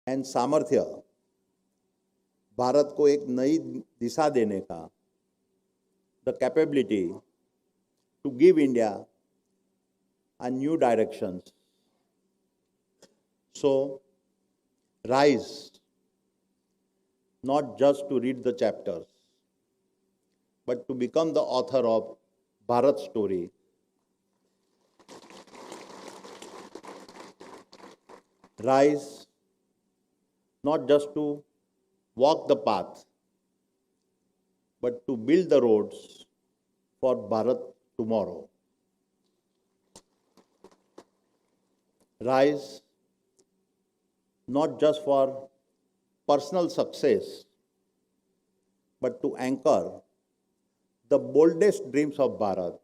And सामर्थ्य भारत को एक नई दिशा देने का, the capability to give India a new directions. So rise, not just to read the chapters, but to become the author of Bharat's story. Rise, not just to walk the path, but to build the roads for Bharat tomorrow. Rise, not just for personal success, but to anchor the boldest dreams of Bharat.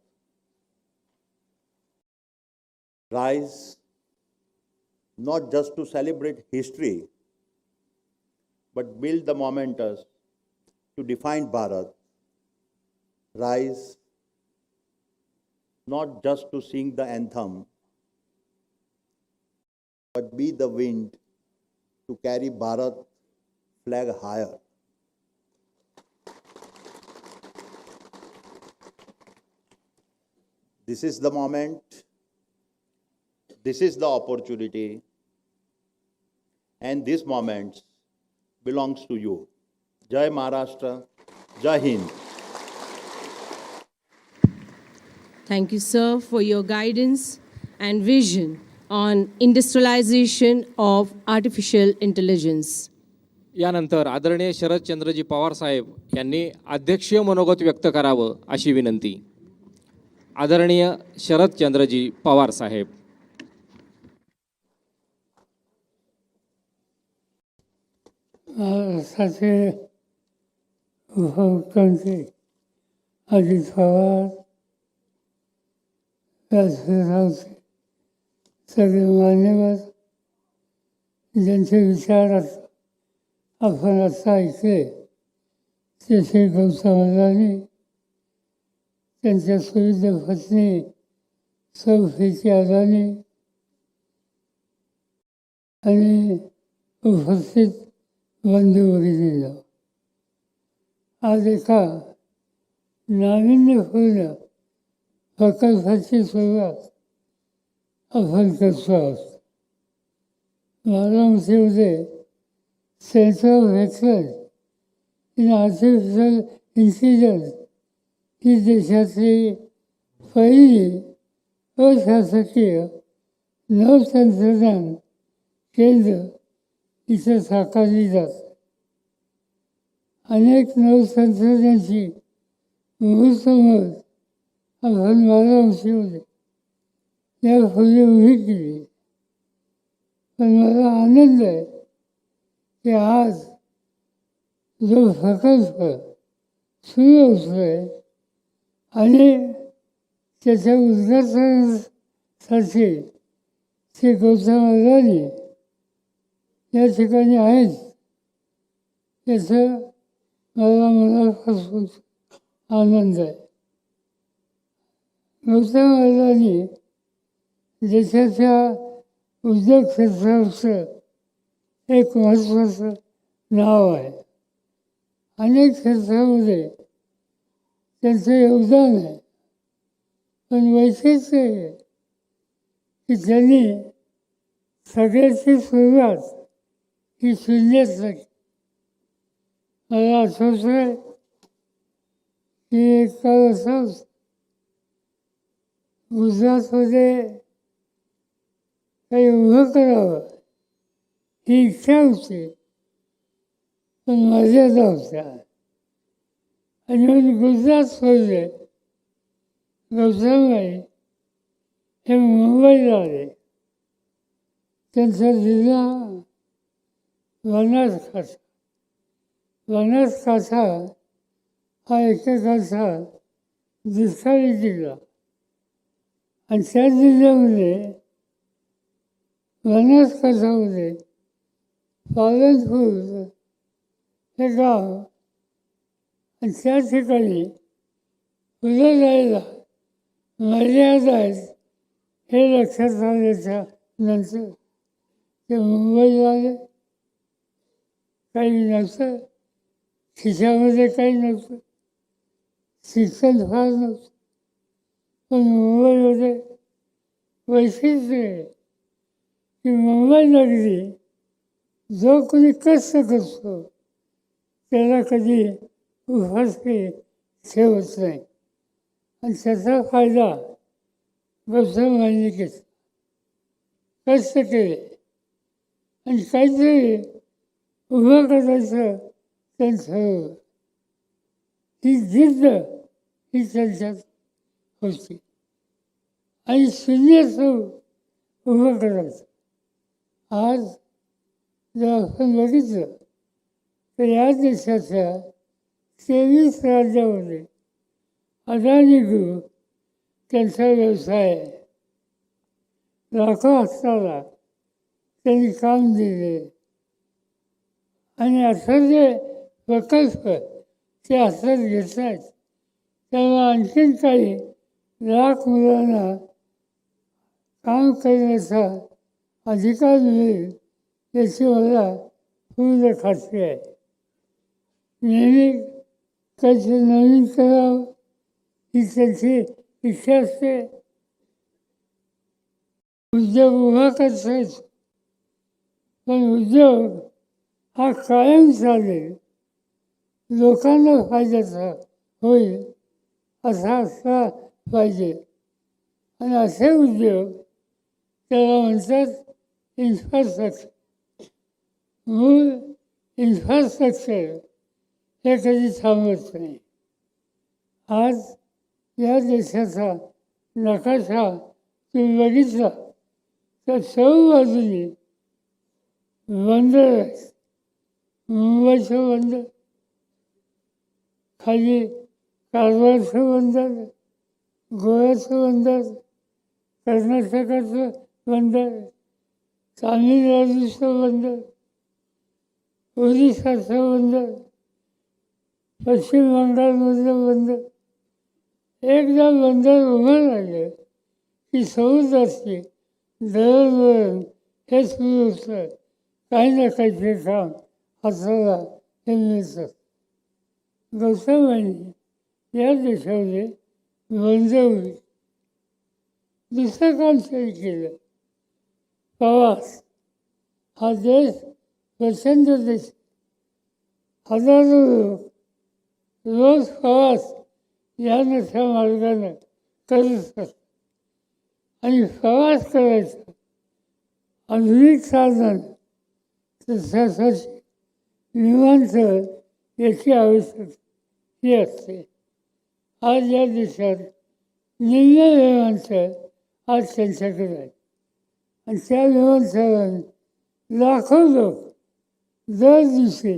Rise, not just to celebrate history, but build the momentous to define Bharat. Rise, not just to sing the anthem, but be the wind to carry Bharat flag higher. This is the moment, this is the opportunity, and this moment belongs to you. Jai Maharashtra, Jai Hind. Thank you, sir, for your guidance and vision on industrialization of artificial intelligence. यानंतर आदरणीय शरदचंद्रजी पवार साहेब यांनी अध्यक्षीय मनोगत व्यक्त करावं अशी विनंती. आदरणीय शरदचंद्रजी पवार साहेब. महाराष्ट्राचे उपमुख्यमंत्री अजित पवार, राजकीय सगळे मान्यवर ज्यांचे विचार आपण आता ऐकले ते श्री गौतम अदानी, त्यांच्या सुविध पत्नी सौ प्रीती अदानी आणि उपस्थित बंधू भगिनींनो, आज एका नाविन्यपूर्ण प्रकल्पाची सुरुवात आपण करतो आहोत. बारामतीमध्ये centre of excellence in artificial intelligence ही देशातली पहिली अशासकीय नवतंत्रज्ञान केंद्र इथे साकारली जाते. अनेक नवतंत्रज्ञांची मुहूर्तमेढ आपण बारामतीमध्ये यापूर्वी उभी केली. पण मला आनंद आहे की आज जो प्रकल्प सुरू होतोय आणि त्याच्या उद्घाटनासाठी श्री गौतम अदानी या ठिकाणी आहेत, याचं मला मनापासून आनंद आहे. गौतम अदानी देशाच्या उद्योग क्षेत्राचं एक महत्त्वाचं नाव आहे. अनेक क्षेत्रामध्ये त्यांचं योगदान आहे. पण वैशिष्ट्य आहे की त्यांनी सगळ्याची सुरुवात ही शून्यात. मला आठवत आहे की एक काळ असा गुजरातमध्ये काही उभं करावं ही इच्छा होती, पण मर्यादा होत्या. आणि म्हणून गुजरात सोडले. गौतमबाई हे मुंबईला आले. त्यांचा जिल्हा बनासकांठा. बनासकांठा हा एकेकाळचा दुष्काळी जिल्हा आणि त्या जिल्ह्यामध्ये बनासकांठामध्ये पालनपूर हे गाव आणि त्या ठिकाणी पुढे जायला मर्यादा आहेत हे लक्षात आल्याच्या नंतर ते मुंबईला आले काही नव्हतं, खिशामध्ये काही नव्हतं, शिक्षण फार नव्हतं. पण मुंबईमध्ये वैशिष्ट्य आहे की मुंबई नगरी जो कोणी कष्ट करतो त्याला कधी उपाशी ठेवत नाही. आणि त्याचा फायदा गौतम यांनी घेतला. कष्ट केले आणि काहीतरी उभं करायचं त्यांचं ठरवलं. ही जिद्द ही त्यांच्यात होती आणि शून्याचं उभं करायचं. आज जर आपण बघितलं तर या देशाच्या 23 राज्यामध्ये अदानी ग्रुप त्यांचा व्यवसाय आहे. लाखो हस्ताला त्यांनी काम दिले आणि असं जे प्रकल्प ते हातात घेत आहेत त्याला आणखीन काही लाख मुलांना काम करण्याचा अधिकार मिळेल याची मला पूर्ण खात्री आहे. नेहमी काहीतरी नवीन करावं ही त्यांची इच्छा असते. उद्योग उभा करता येतो पण उद्योग हा कायम चालेल, लोकांना फायद्याचा होईल असा असला पाहिजे. आणि असे उद्योग त्याला म्हणतात इन्फ्रास्ट्रक्चर. मूळ इन्फ्रास्ट्रक्चर हे कधी थांबत नाही. आज या देशाचा नकाशा तुम्ही बघितला तर सर्व बाजूनी बंदर आहेत. मुंबईचं बंदर, खाली कारवारचं बंदर, गोव्याचं बंदर, कर्नाटकाचं बंदर, तामिळनाडूचं बंदर, ओरिसाचं बंदर, पश्चिम बंगालमधलं बंदर. एकदा बंदर उभं राहिलं की समुद्राची दळणवळण हे सुरू होतं. काही ना काहीतरी काम हाताला हे मिळतं. गौतम यांनी या देशामध्ये बंदर होईल. दुसरं काम त्यांनी केलं, प्रवास. हा देश प्रचंड देश, हजारो लोक रोज प्रवास या नशा मार्गानं करत असतात. आणि प्रवास करायचा आधुनिक साधन त्यासाठी विमानतळ याची आवश्यकता असते. आज या देशात निम्न विमानतळ आज त्यांच्याकडे आहे आणि त्या विमानतळाने लाखो लोक दर दिवशी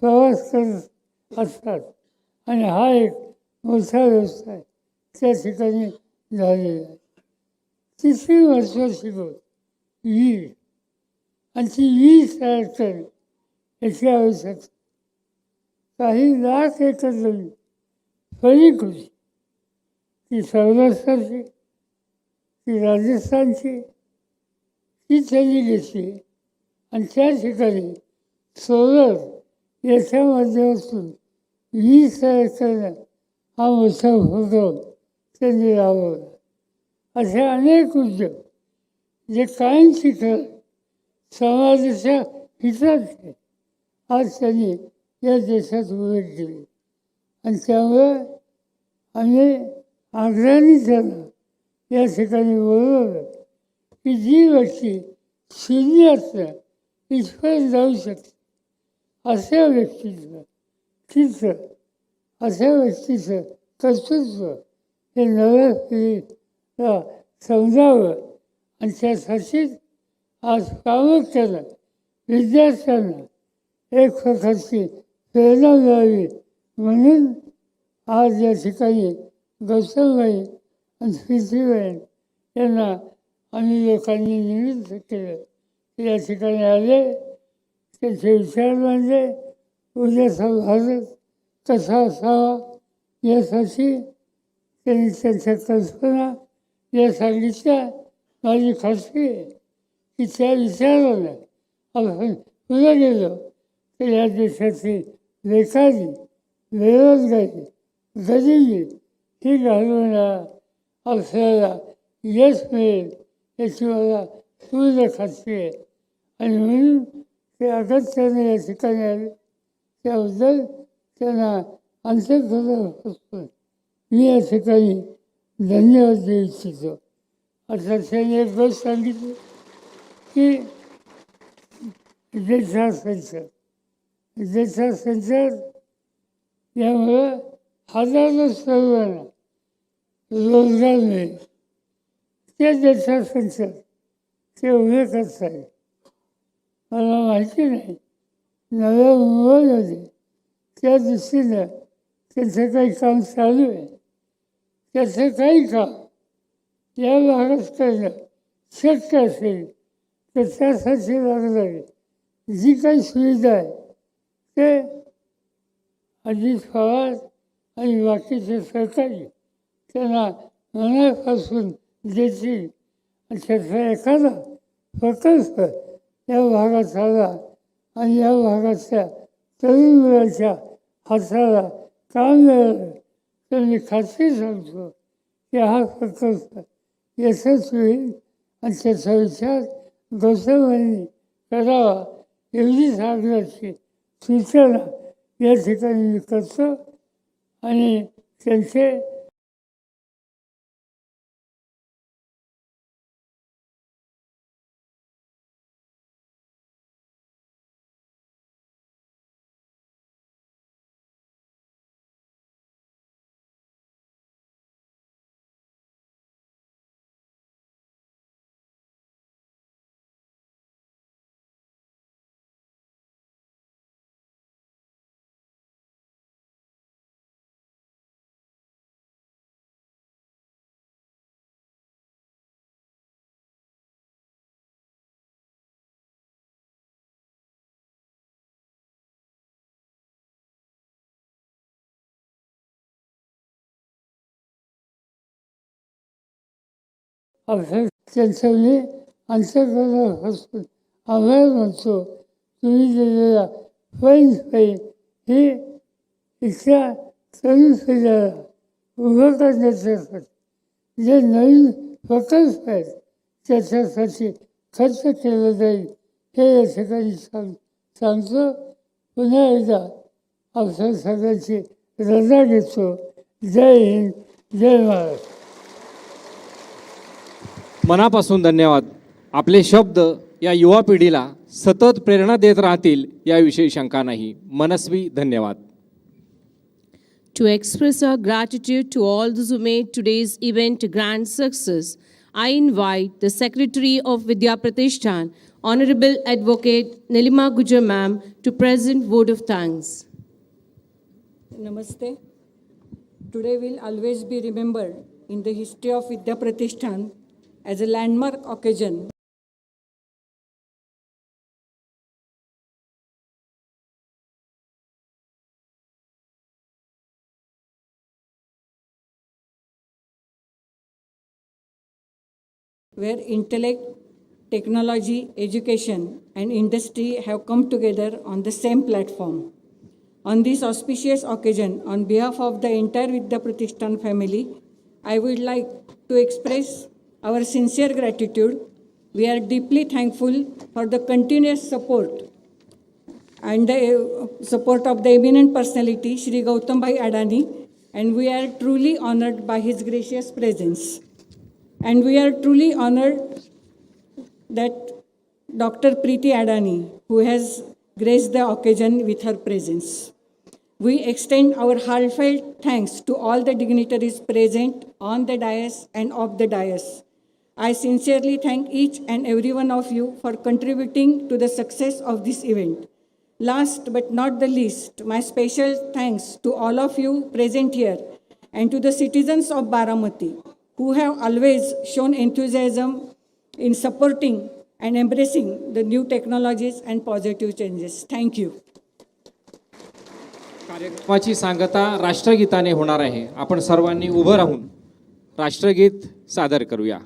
प्रवास करत असतात. आणि हा एक मोठा व्यवसाय त्या ठिकाणी झालेला आहे. तिसरी महत्त्वाची गोष्ट वीज. आणि ती वीज तयार करणे याची आवश्यकता. काही लाख एकर जमीन फळीक होती. ती सौराष्ट्राची, ती राजस्थानची, ती त्यांनी घेतली आणि त्या ठिकाणी सोलर याच्या माध्यमातून वीज तयार करणं हा मोठा उपक्रम त्यांनी राबवला. असे अनेक उद्योग जे कायमची खरं समाजाच्या हिताचे आज त्यांनी या देशात उभे केले. आणि त्यामुळे आम्ही आग्रहाने त्यांना या ठिकाणी बोलवलं की जी व्यक्ती शून्य असणं इथपर्यंत जाऊ शकते अशा व्यक्तीचं चित्र, अशा व्यक्तीचं कर्तृत्व हे नव्या पिढीला समजावं. आणि त्यासाठीच आज प्रामुख्यानं विद्यार्थ्यांना एक प्रकारची प्रेरणा मिळावी म्हणून आज या ठिकाणी गौतमबाई आणि प्रीतीबाई यांना आम्ही लोकांनी निमित्त केलं. या ठिकाणी आले, त्यांचे विचार मांडले, उद्याचा भारत कसा असावा यासाठी त्यांनी त्यांच्या कल्पना या सांगितल्या. माझी खात्री आहे की त्या विचारानं आपण पुढे गेलो तर या देशाची बेकारी, बेरोजगारी, गरिबी ही घालवण्याला आपल्याला यश मिळेल याची मला पूर्ण खात्री आहे. आणि म्हणून ते अगत्याने या ठिकाणी आले त्याबद्दल त्यांना अंतःकरणापासून मी या ठिकाणी धन्यवाद देऊ इच्छितो. आता त्यांनी एक गोष्ट सांगितली की देशाचा संचार यामुळं हजारो सर्वांना रोजगार मिळेल. ते देशाचा संचार ते उभे करत आहे. मला माहिती नाही नव्या मुंबईमध्ये त्या दृष्टीनं त्याचं काही काम चालू आहे. त्याचं काही काम या भागात करणं शक्य असेल तर त्यासाठी लागणारी जी काही सुविधा आहे ते अजित पवार आणि बाकीचे सरकारी त्यांना मनापासून देतील. आणि त्याचा एखादा प्रकल्प या भागात आला आणि या भागातल्या तरुण मुलांच्या हाताला काम मिळालं तर मी खात्री सांगतो की हा प्रकल्प यशस्वी होईल. आणि त्याचा विचार गौतमांनी करावा एवढी सांगण्याची सूचना या ठिकाणी मी करतो. आणि त्यांचे त्यांचं मी अंतःकरणापासून आभार मानतो. तुम्ही दिलेला पैन ही इथल्या तरुण पिढ्याला उभं करण्यासाठी जे नवीन प्रकल्प आहेत त्याच्यासाठी खर्च केलं जाईल हे या ठिकाणी सांगतो. पुन्हा एकदा आपल्या सगळ्यांची रजा घेतो. जय हिंद, जय महाराष्ट्र. मनापासून धन्यवाद. आपले शब्द या युवा पिढीला सतत प्रेरणा देत राहतील याविषयी शंका नाही. मनस्वी धन्यवाद. To express our gratitude to all those who made today's event a grand success, I invite the Secretary of Vidya Pratishthan, Honorable Advocate Nilima Gujar Ma'am, to present vote of thanks. Namaste. Today will always be remembered in the history of Vidya Pratishthan as a landmark occasion where intellect, technology, education, and industry have come together on the same platform. On this auspicious occasion, on behalf of the entire Vidya Pratishthan family, I would like to express our sincere gratitude. We are deeply thankful for the continuous support and the support of the eminent personality, Shri Gautam Adani, and we are truly honored by his gracious presence. And we are truly honored that Dr. Preeti Adani, who has graced the occasion with her presence. We extend our heartfelt thanks to all the dignitaries present on the dais and off the dais. I sincerely thank each and every one of you for contributing to the success of this event. Last but not the least, my special thanks to all of you present here and to the citizens of Baramati, who have always shown enthusiasm in supporting and embracing the new technologies and positive changes. Thank you. कार्यक्रमाची सांगता राष्ट्रगीताने होणार आहे. आपण सर्वांनी उभं राहून राष्ट्रगीत सादर करूया.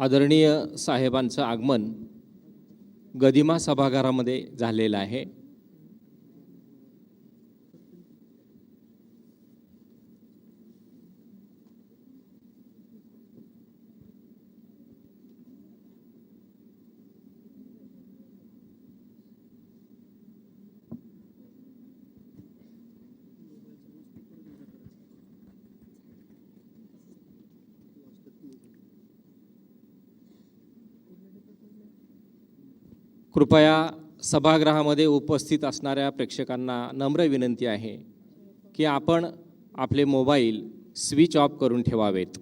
आदरणीय साहेबांचं आगमन गदिमा सभागृहामध्ये झालेलं आहे. कृपया सभागृहामध्ये उपस्थित असणाऱ्या प्रेक्षकांना नम्र विनंती आहे की आपण आपले मोबाईल स्विच ऑफ करून ठेवावेत.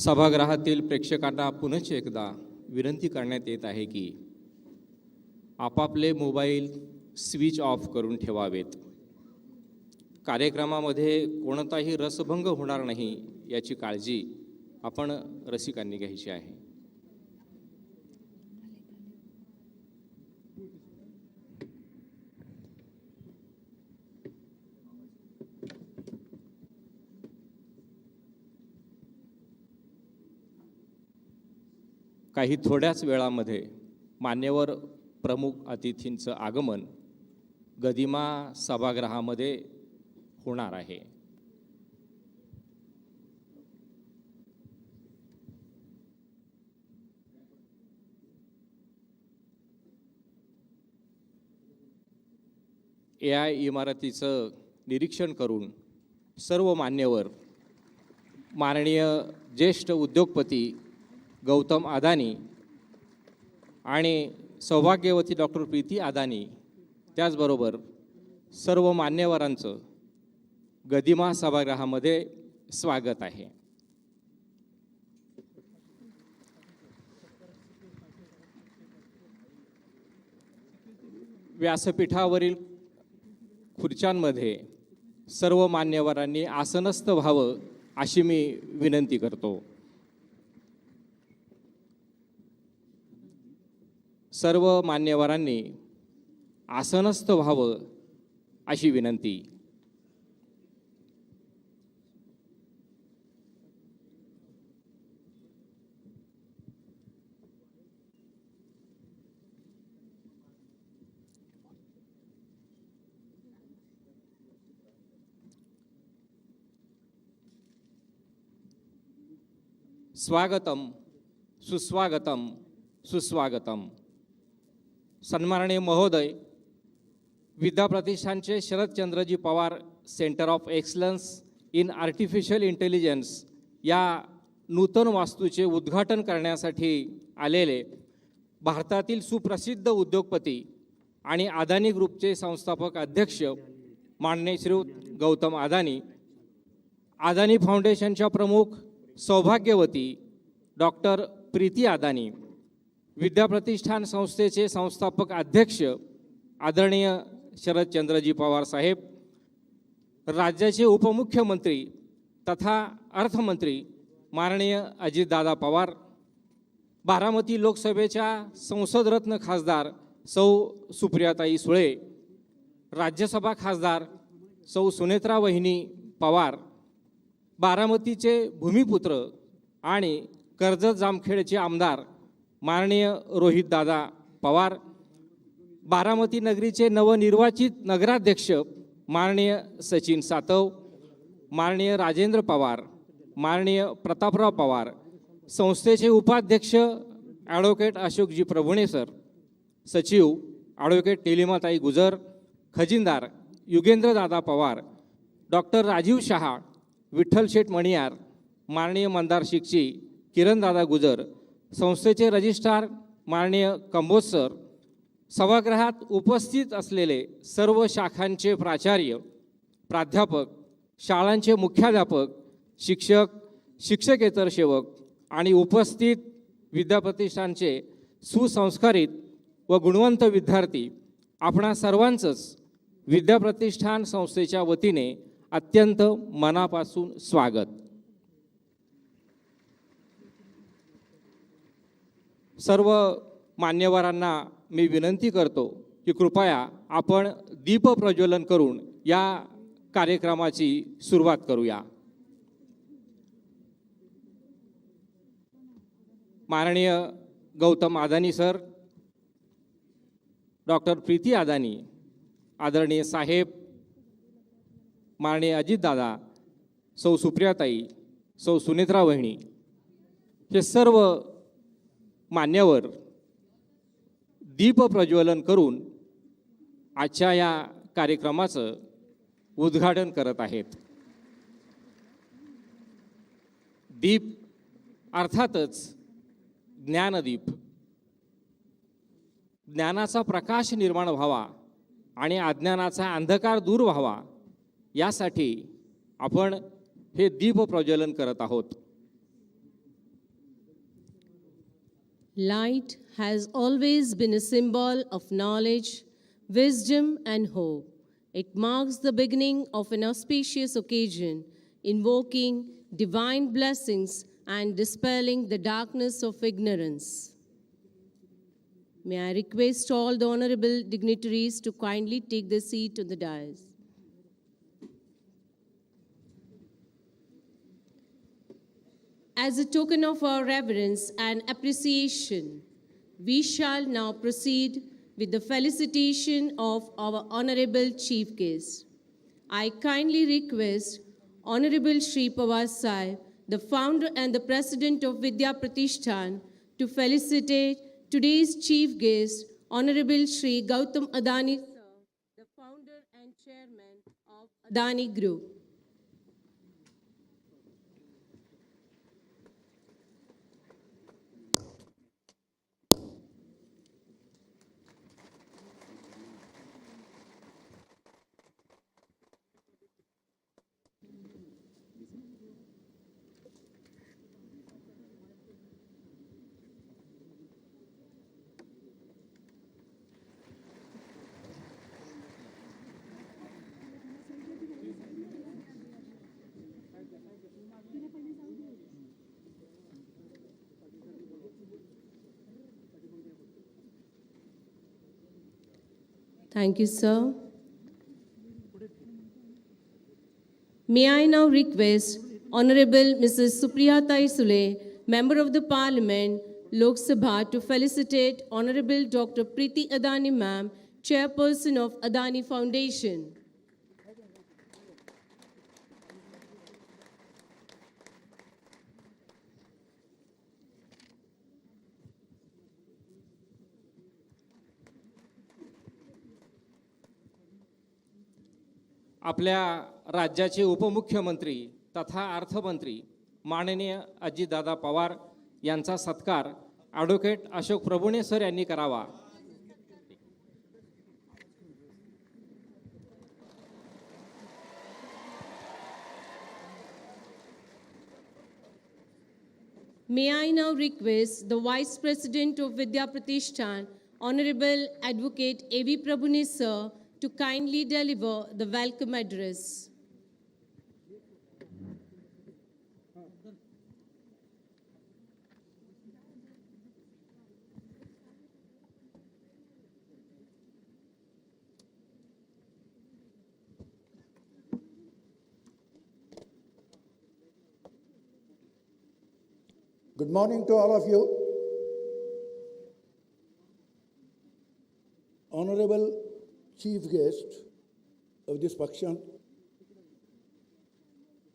सभागृहातील प्रेक्षकांना पुनश्च एकदा विनंती करण्यात येत आहे की आपापले मोबाईल स्विच ऑफ करून ठेवावेत. कार्यक्रमामध्ये कोणताही रसभंग होणार नाही याची काळजी आपण रसिकांनी घ्यायची आहे. काही थोड्याच वेळामध्ये मान्यवर प्रमुख अतिथींचं आगमन गदिमा सभागृहामध्ये होणार आहे. AI इमारतीचं निरीक्षण करून सर्व मान्यवर, माननीय ज्येष्ठ उद्योगपती गौतम अदानी आणि सौभाग्यवती डॉक्टर प्रीती अदानी, त्याचबरोबर सर्व मान्यवरांचं गदिमा सभागृहामध्ये स्वागत आहे. व्यासपीठावरील खुर्च्यांमध्ये सर्व मान्यवरांनी आसनस्थ व्हावं अशी मी विनंती करतो. सर्व मान्यवरांनी आसनस्थ व्हावं अशी विनंती. स्वागतम, सुस्वागतम, सुस्वागतम. सन्माननीय महोदय, विद्याप्रतिष्ठानचे शरदचंद्रजी Pawar centre of excellence in artificial intelligence या नूतन वास्तूचे उद्घाटन करण्यासाठी आलेले भारतातील सुप्रसिद्ध उद्योगपती आणि अदानी ग्रुपचे संस्थापक अध्यक्ष माननीय श्री गौतम अदानी, अदानी फाउंडेशनच्या प्रमुख सौभाग्यवती डॉक्टर प्रीती अदानी, विद्याप्रतिष्ठान संस्थेचे संस्थापक अध्यक्ष आदरणीय शरदचंद्रजी पवार साहेब, राज्याचे उपमुख्यमंत्री तथा अर्थमंत्री माननीय अजितदादा पवार, बारामती लोकसभेच्या संसदरत्न खासदार सौ सुप्रियाताई सुळे, राज्यसभा खासदार सौ सुनेत्रा वहिनी पवार, बारामतीचे भूमिपुत्र आणि कर्जत जामखेडचे आमदार माननीय रोहितदादा पवार, बारामती नगरीचे नवनिर्वाचित नगराध्यक्ष माननीय सचिन सातव, माननीय राजेंद्र पवार, माननीय प्रतापराव पवार, संस्थेचे उपाध्यक्ष ॲडव्होकेट अशोकजी प्रभुणे सर, सचिव ॲडव्होकेट नीलिमाताई गुजर, खजिनदार युगेंद्रदादा पवार, डॉक्टर राजीव शहा, विठ्ठल शेठ मणियार, माननीय मंदार शिक्षी किरणदादा गुजर, संस्थेचे रजिस्ट्रार माननीय कंबोज सर, सभागृहात उपस्थित असलेले सर्व शाखांचे प्राचार्य, प्राध्यापक, शाळांचे मुख्याध्यापक, शिक्षक, शिक्षकेतर सेवक आणि उपस्थित विद्याप्रतिष्ठानचे सुसंस्कारित व गुणवंत विद्यार्थी, आपणा सर्वांचंच विद्याप्रतिष्ठान संस्थेच्या वतीने अत्यंत मनापासून स्वागत. सर्व मान्यवरांना मी विनंती करतो की कृपया आपण दीप प्रज्वलन करून या कार्यक्रमाची सुरुवात करूया. माननीय गौतम अदानी सर, डॉक्टर प्रीती अदानी, आदरणीय साहेब, माननीय अजितदादा, सौ सुप्रियाताई, सौ सुनेत्रा वहिनी, हे सर्व मान्यवर दीप प्रज्वलन करून आजच्या या कार्यक्रमाचं उद्घाटन करत आहेत. दीप अर्थातच ज्ञानदीप. ज्ञानाचा प्रकाश निर्माण व्हावा आणि अज्ञानाचा अंधकार दूर व्हावा यासाठी आपण हे दीप प्रज्वलन करत आहोत. Light has always been a symbol of knowledge, wisdom, and hope. It marks the beginning of an auspicious occasion, invoking divine blessings and dispelling the darkness of ignorance. May I request all the honorable dignitaries to kindly take their seat on the dais. As a token of our reverence and appreciation, we shall now proceed with the felicitation of our honorable chief guest. I kindly request Honorable Shri Pawar Sahib, the founder and the president of Vidya Pratishthan, to felicitate today's chief guest, Honorable Shri Gautam Adani, sir, the founder and chairman of Adani Group. Thank you, sir. May I now request Honorable Mrs. Supriyata Sule, Member of the Parliament, Lok Sabha, to felicitate Honorable Dr. Preeti Adani Ma'am, Chairperson of Adani Foundation. आपल्या राज्याचे उपमुख्यमंत्री तथा अर्थमंत्री माननीय अजितदादा पवार यांचा सत्कार advocate Ashok Prabhune sir यांनी करावा. May I now request the Vice President of Vidya Pratishthan, Honorable Advocate A.V. Prabhune sir, to kindly deliver the welcome address. Good morning to all of you. Honorable Chief Guest of this function,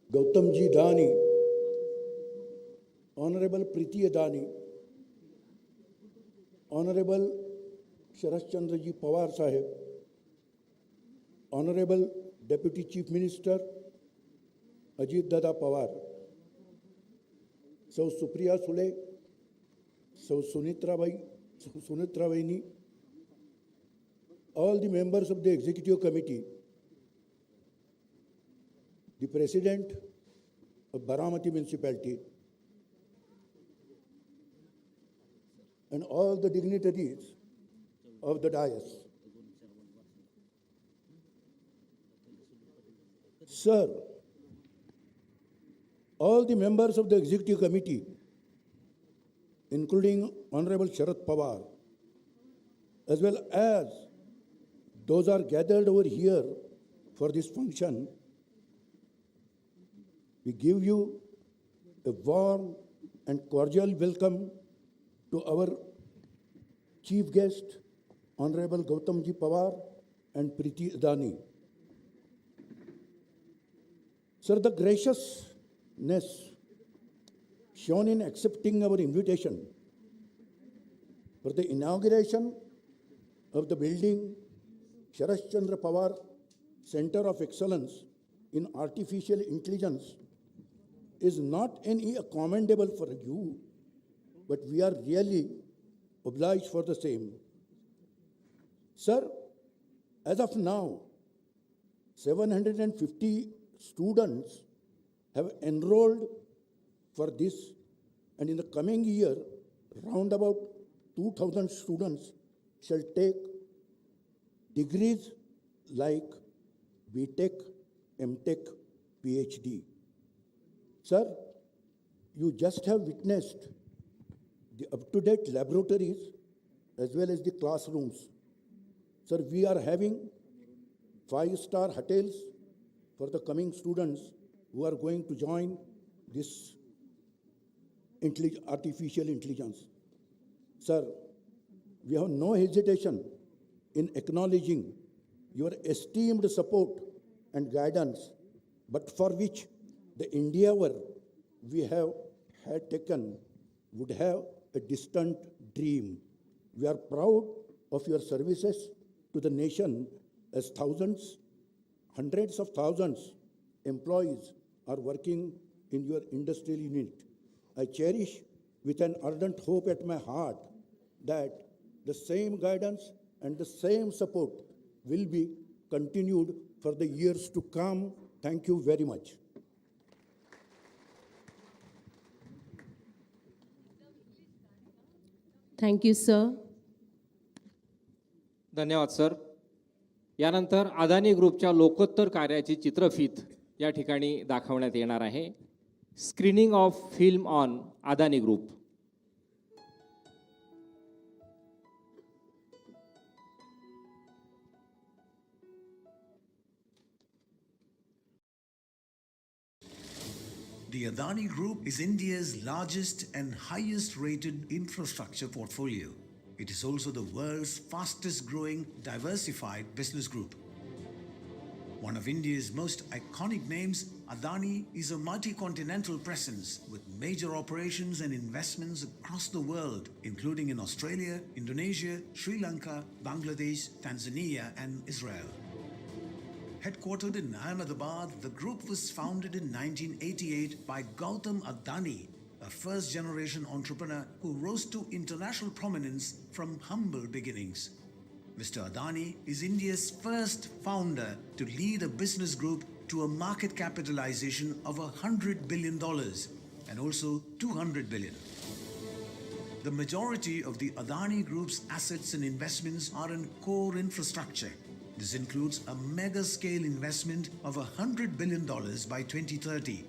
Gautam Adani, Honorable Preeti Adani, Honorable Sharat Chandra Ji Pawar Sahib, Honorable Deputy Chief Minister Ajit Dada Pawar, Sau Supriya Sule, Sau Sunitra Vaini, all the members of the Executive Committee, the President of Baramati Municipality, and all the dignitaries of the dais. Sir, all the members of the Executive Committee, including Honorable Sharat Pawar, as well as those are gathered over here for this function, we give you a warm and cordial welcome to our chief guest, Honorable Gautam Ji Pawar and Preeti Adani. Sir, the graciousness shown in accepting our invitation for the inauguration of the building Sharat Chandra Pawar Center of Excellence in Artificial Intelligence is not only commendable for you, but we are really obliged for the same. Sir, as of now, 750 students have enrolled for this, and in the coming year, round about 2,000 students shall take degrees like BTech, MTech, PhD. Sir, you just have witnessed the up-to-date laboratories as well as the classrooms. Sir, we are having 5-star hotels for the coming students who are going to join this artificial intelligence. Sir, we have no hesitation in acknowledging your esteemed support and guidance, but for which the endeavor we have had taken would have a distant dream. We are proud of your services to the nation as thousands, hundreds of thousands employees are working in your industrial unit. I cherish with an ardent hope at my heart that the same guidance and the same support will be continued for the years to come. Thank you very much. Thank you, sir. धन्यवाद sir. यानंतर अदानी ग्रुपच्या लोकोत्तर कार्याची चित्रफीत या ठिकाणी दाखवण्यात येणार आहे. Screening of film on Adani group. The Adani Group is India's largest and highest rated infrastructure portfolio. It is also the world's fastest growing diversified business group. One of India's most iconic names, Adani is a multi-continental presence with major operations and investments across the world, including in Australia, Indonesia, Sri Lanka, Bangladesh, Tanzania, and Israel. Headquartered in Ahmedabad, the group was founded in 1988 by Gautam Adani, a first-generation entrepreneur who rose to international prominence from humble beginnings. Mr. Adani is India's first founder to lead a business group to a market capitalization of $100 billion and also $200 billion. The majority of the Adani Group's assets and investments are in core infrastructure. This includes a mega-scale investment of $100 billion by 2030,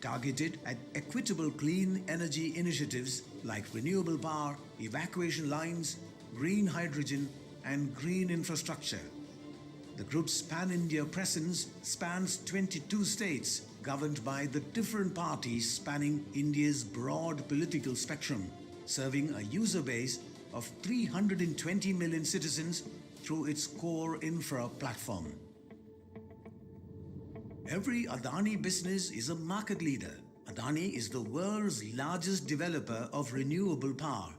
targeted at equitable clean energy initiatives like renewable power, evacuation lines, green hydrogen, and green infrastructure. The group's pan-India presence spans 22 states, governed by the different parties spanning India's broad political spectrum, serving a user base of 320 million citizens through its core infra platform. Every Adani business is a market leader. Adani is the world's largest developer of renewable power.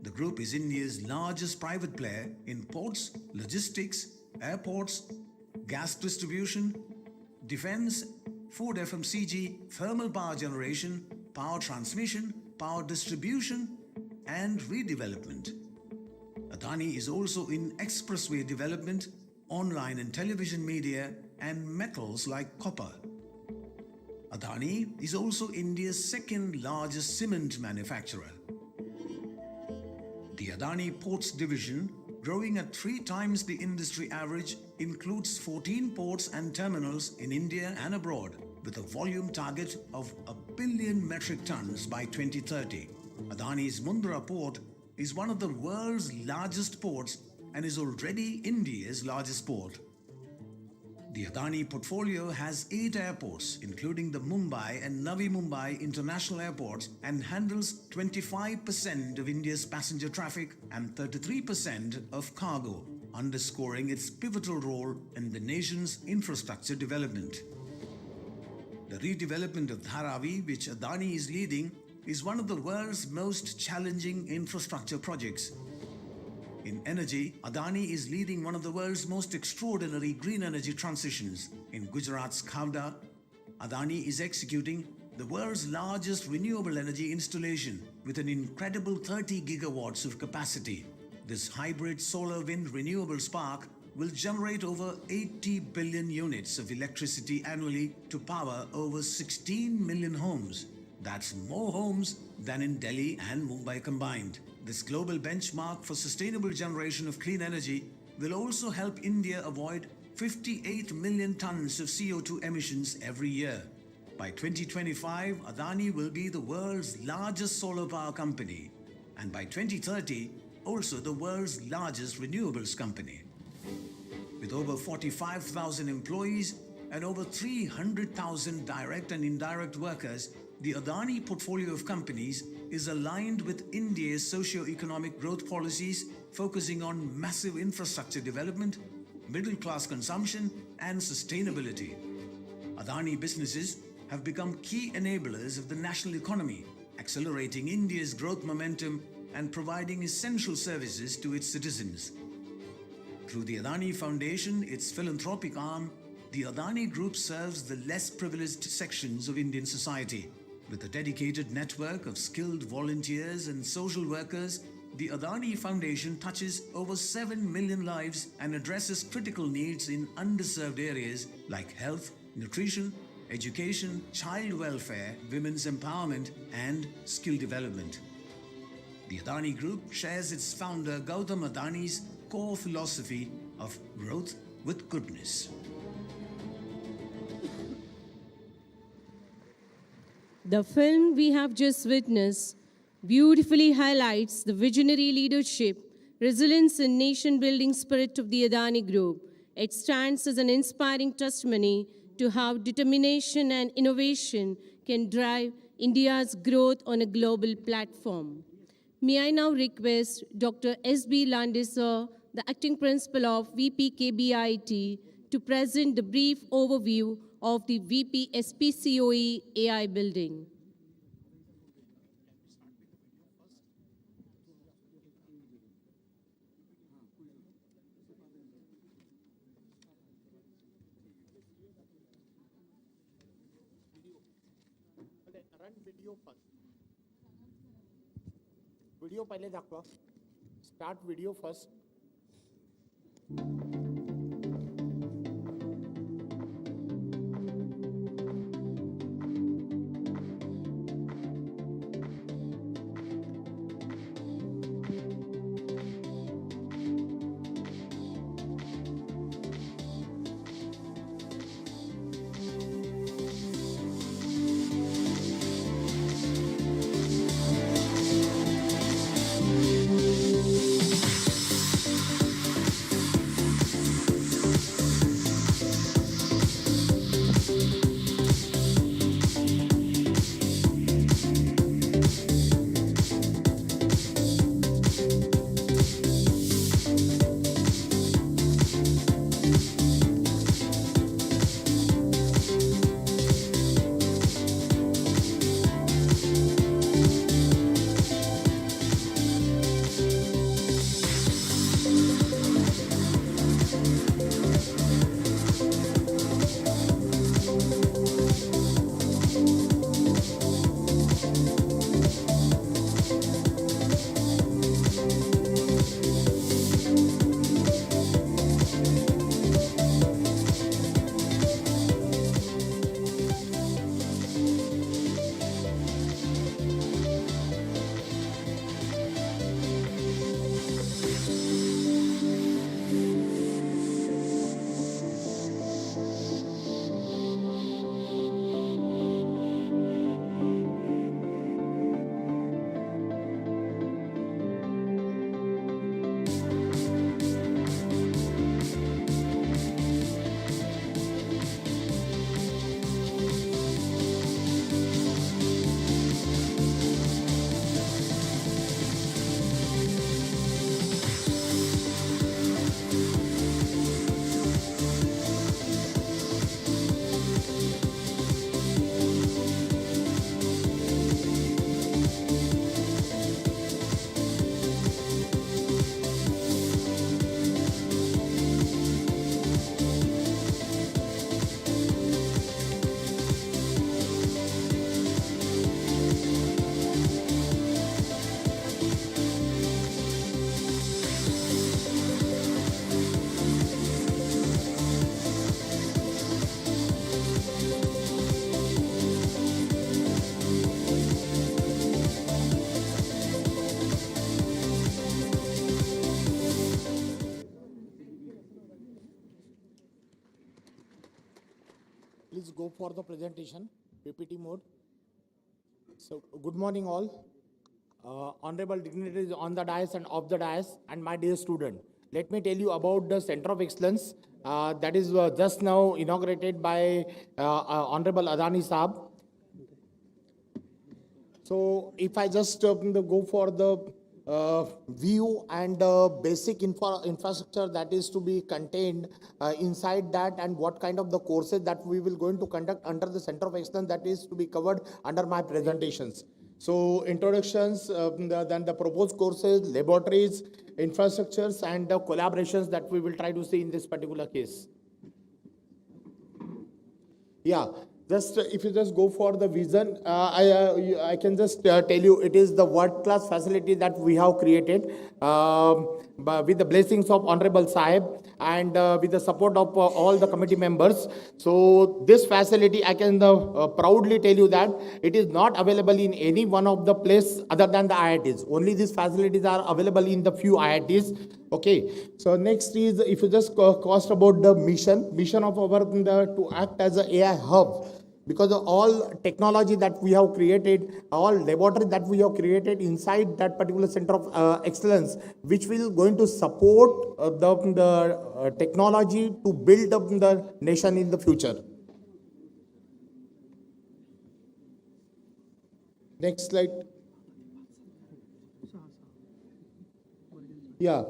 The group is India's largest private player in ports, logistics, airports, gas distribution, defense, food FMCG, thermal power generation, power transmission, power distribution, and redevelopment. Adani is also in expressway development, online and television media, and metals like copper. Adani is also India's second largest cement manufacturer. The Adani Ports division, growing at 3 times the industry average, includes 14 ports and terminals in India and abroad, with a volume target of 1 billion metric tons by 2030. Adani's Mundra port is one of the world's largest ports and is already India's largest port. The Adani portfolio has 8 airports, including the Mumbai and Navi Mumbai international airports, and handles 25% of India's passenger traffic and 33% of cargo, underscoring its pivotal role in the nation's infrastructure development. The redevelopment of Dharavi, which Adani is leading, is one of the world's most challenging infrastructure projects. In energy, Adani is leading one of the world's most extraordinary green energy transitions. In Gujarat's Khavda, Adani is executing the world's largest renewable energy installation with an incredible 30 gigawatts of capacity. This hybrid solar-wind renewable spark will generate over 80 billion units of electricity annually to power over 16 million homes. That's more homes than in Delhi and Mumbai combined. This global benchmark for sustainable generation of clean energy will also help India avoid 58 million tons of CO2 emissions every year. By 2025, Adani will be the world's largest solar power company, and by 2030, also the world's largest renewables company. With over 45,000 employees and over 300,000 direct and indirect workers, the Adani portfolio of companies is aligned with India's socio-economic growth policies, focusing on massive infrastructure development, middle-class consumption, and sustainability. Adani businesses have become key enablers of the national economy, accelerating India's growth momentum and providing essential services to its citizens. Through the Adani Foundation, its philanthropic arm, the Adani Group serves the less privileged sections of Indian society. With a dedicated network of skilled volunteers and social workers, the Adani Foundation touches over 7 million lives and addresses critical needs in underserved areas like health, nutrition, education, child welfare, women's empowerment, and skill development. The Adani Group shares its founder Gautam Adani's core philosophy of growth with goodness. The film we have just witnessed beautifully highlights the visionary leadership, resilience, and nation-building spirit of the Adani Group. It stands as an inspiring testimony to how determination and innovation can drive India's growth on a global platform. May I now request Dr. S.B. Landesar, the Acting Principal of VP to present the brief overview of the VP SPCOE AI building. Run video first video पहिले दाखवा start video first Please go for the presentation, PPT mode. So, good morning all. Honorable dignitaries on the dais and off the dais, and my dear student. Let me tell you about the Center of Excellence that is just now inaugurated by Honorable Adani Saab. So, if I just go for the view and basic infrastructure that is to be contained inside that, and what kind of the courses that we will going to conduct under the Center of Excellence, that is to be covered under my presentations. So introductions, then the proposed courses, laboratories, infrastructures, and the collaborations that we will try to see in this particular case. Yeah. Just if you just go for the vision, I can just tell you it is the world-class facility that we have created with the blessings of Honorable Sahib and with the support of all the committee members. So this facility, I can proudly tell you that it is not available in any one of the place other than the IITs. Only these facilities are available in the few IITs. Okay. So next is, if you just cost about the mission of our to act as an AI hub. Because of all technology that we have created, all laboratory that we have created inside that particular Center of Excellence, which will going to support the technology to build up the nation in the future. Next slide. Yeah.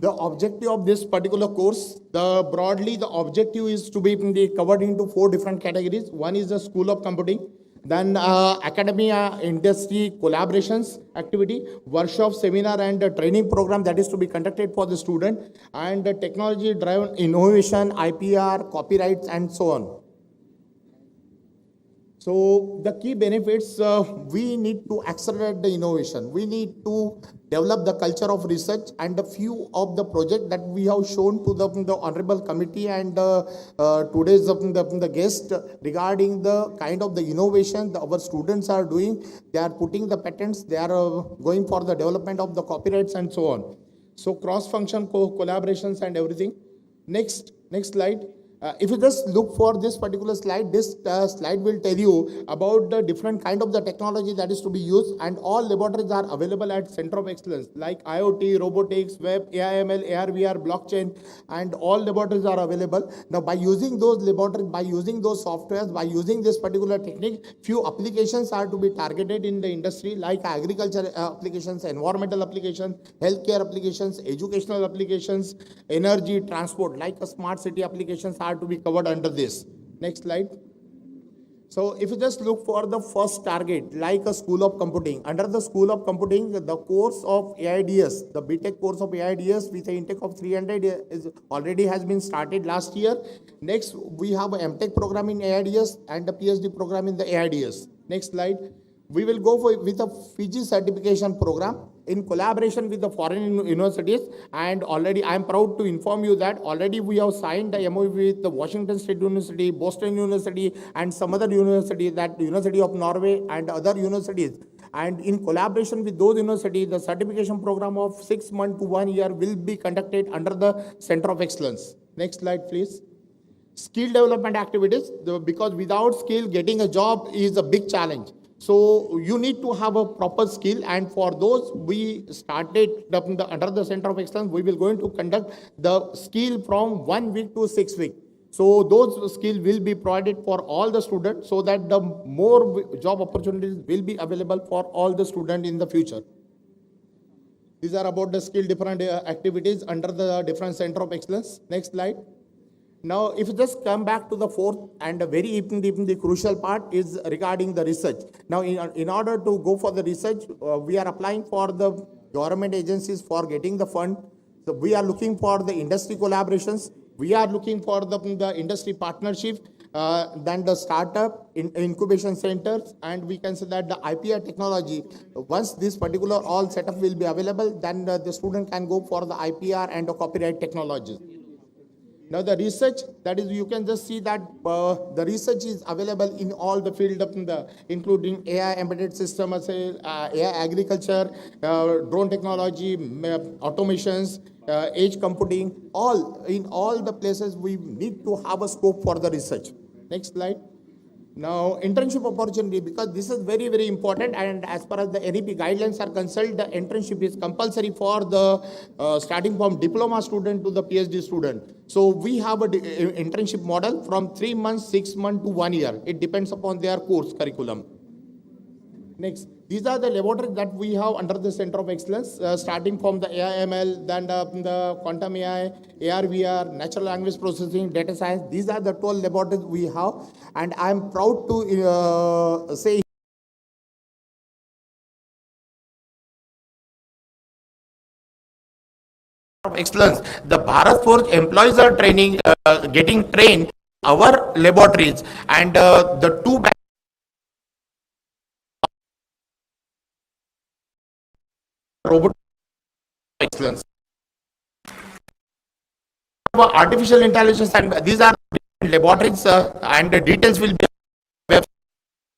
The objective of this particular course, broadly the objective is to be covered into 4 different categories. One is the School of Computing, then academia, industry, collaborations activity, workshop, seminar, and training program that is to be conducted for the student, and technology-driven innovation, IPR, copyrights, and so on. So the key benefits, we need to accelerate the innovation. We need to develop the culture of research, and a few of the projects that we have shown to the honorable committee and today's the guest regarding the kind of the innovation our students are doing. They are putting the patents, they are going for the development of the copyrights and so on. So cross-function collaborations and everything. Next slide. If you just look for this particular slide, this slide will tell you about the different kind of the technology that is to be used, and all laboratories are available at Center of Excellence, like IoT, robotics, web, AIML, AR, VR, blockchain, and all laboratories are available. Now, by using those laboratories, by using those softwares, by using this particular technique, few applications are to be targeted in the industry, like agriculture applications, environmental applications, healthcare applications, educational applications, energy, transport, like a smart city applications are to be covered under this. Next slide. So if you just look for the first target, like a School of Computing, under the School of Computing, the course of AIDS, the BTech course of AIDS with an intake of 300 is already has been started last year. Next, we have a MTech program in AIDS and a PhD program in the AIDS. Next slide. We will go with a Fiji certification program in collaboration with the foreign universities, and already I am proud to inform you that already we have signed the MOU with the Washington State University, Boston University, and some other university, that University of Norway and other universities. And in collaboration with those universities, the certification program of 6 months to 1 year will be conducted under the Center of Excellence. Next slide, please. Skill development activities, because without skill, getting a job is a big challenge. So you need to have a proper skill, and for those we started under the Center of Excellence, we will going to conduct the skill from 1 week to 6 weeks. So those skills will be provided for all the students, so that the more job opportunities will be available for all the students in the future. These are about the skill different activities under the different Center of Excellence. Next slide. Now, if you just come back to the fourth and a very the crucial part is regarding the research. Now, in order to go for the research, we are applying for the government agencies for getting the fund. So we are looking for the industry collaborations. We are looking for the industry partnership, then the startup incubation centers, and we can say that the IPR technology. Once this particular all setup will be available, then the student can go for the IPR and the copyright technologies. Now the research, that is, you can just see that the research is available in all the field of including AI embedded system, AI agriculture, drone technology, automations, edge computing, in all the places we need to have a scope for the research. Next slide. Now, internship opportunity, because this is very, very important, and as far as the NEP guidelines are concerned, the internship is compulsory for the starting from diploma student to the PhD student. So we have a internship model from 3 months, 6 months to 1 year. It depends upon their course curriculum. Next, these are the laboratories that we have under the Center of Excellence, starting from the AI/ML, then the quantum AI, AR/VR, natural language processing, data science. These are the 12 laboratories we have, and I am proud to say of excellence. The Bharat Forge employees are getting trained our laboratories, and the two robot excellence. Artificial intelligence, and these are laboratories, and the details will be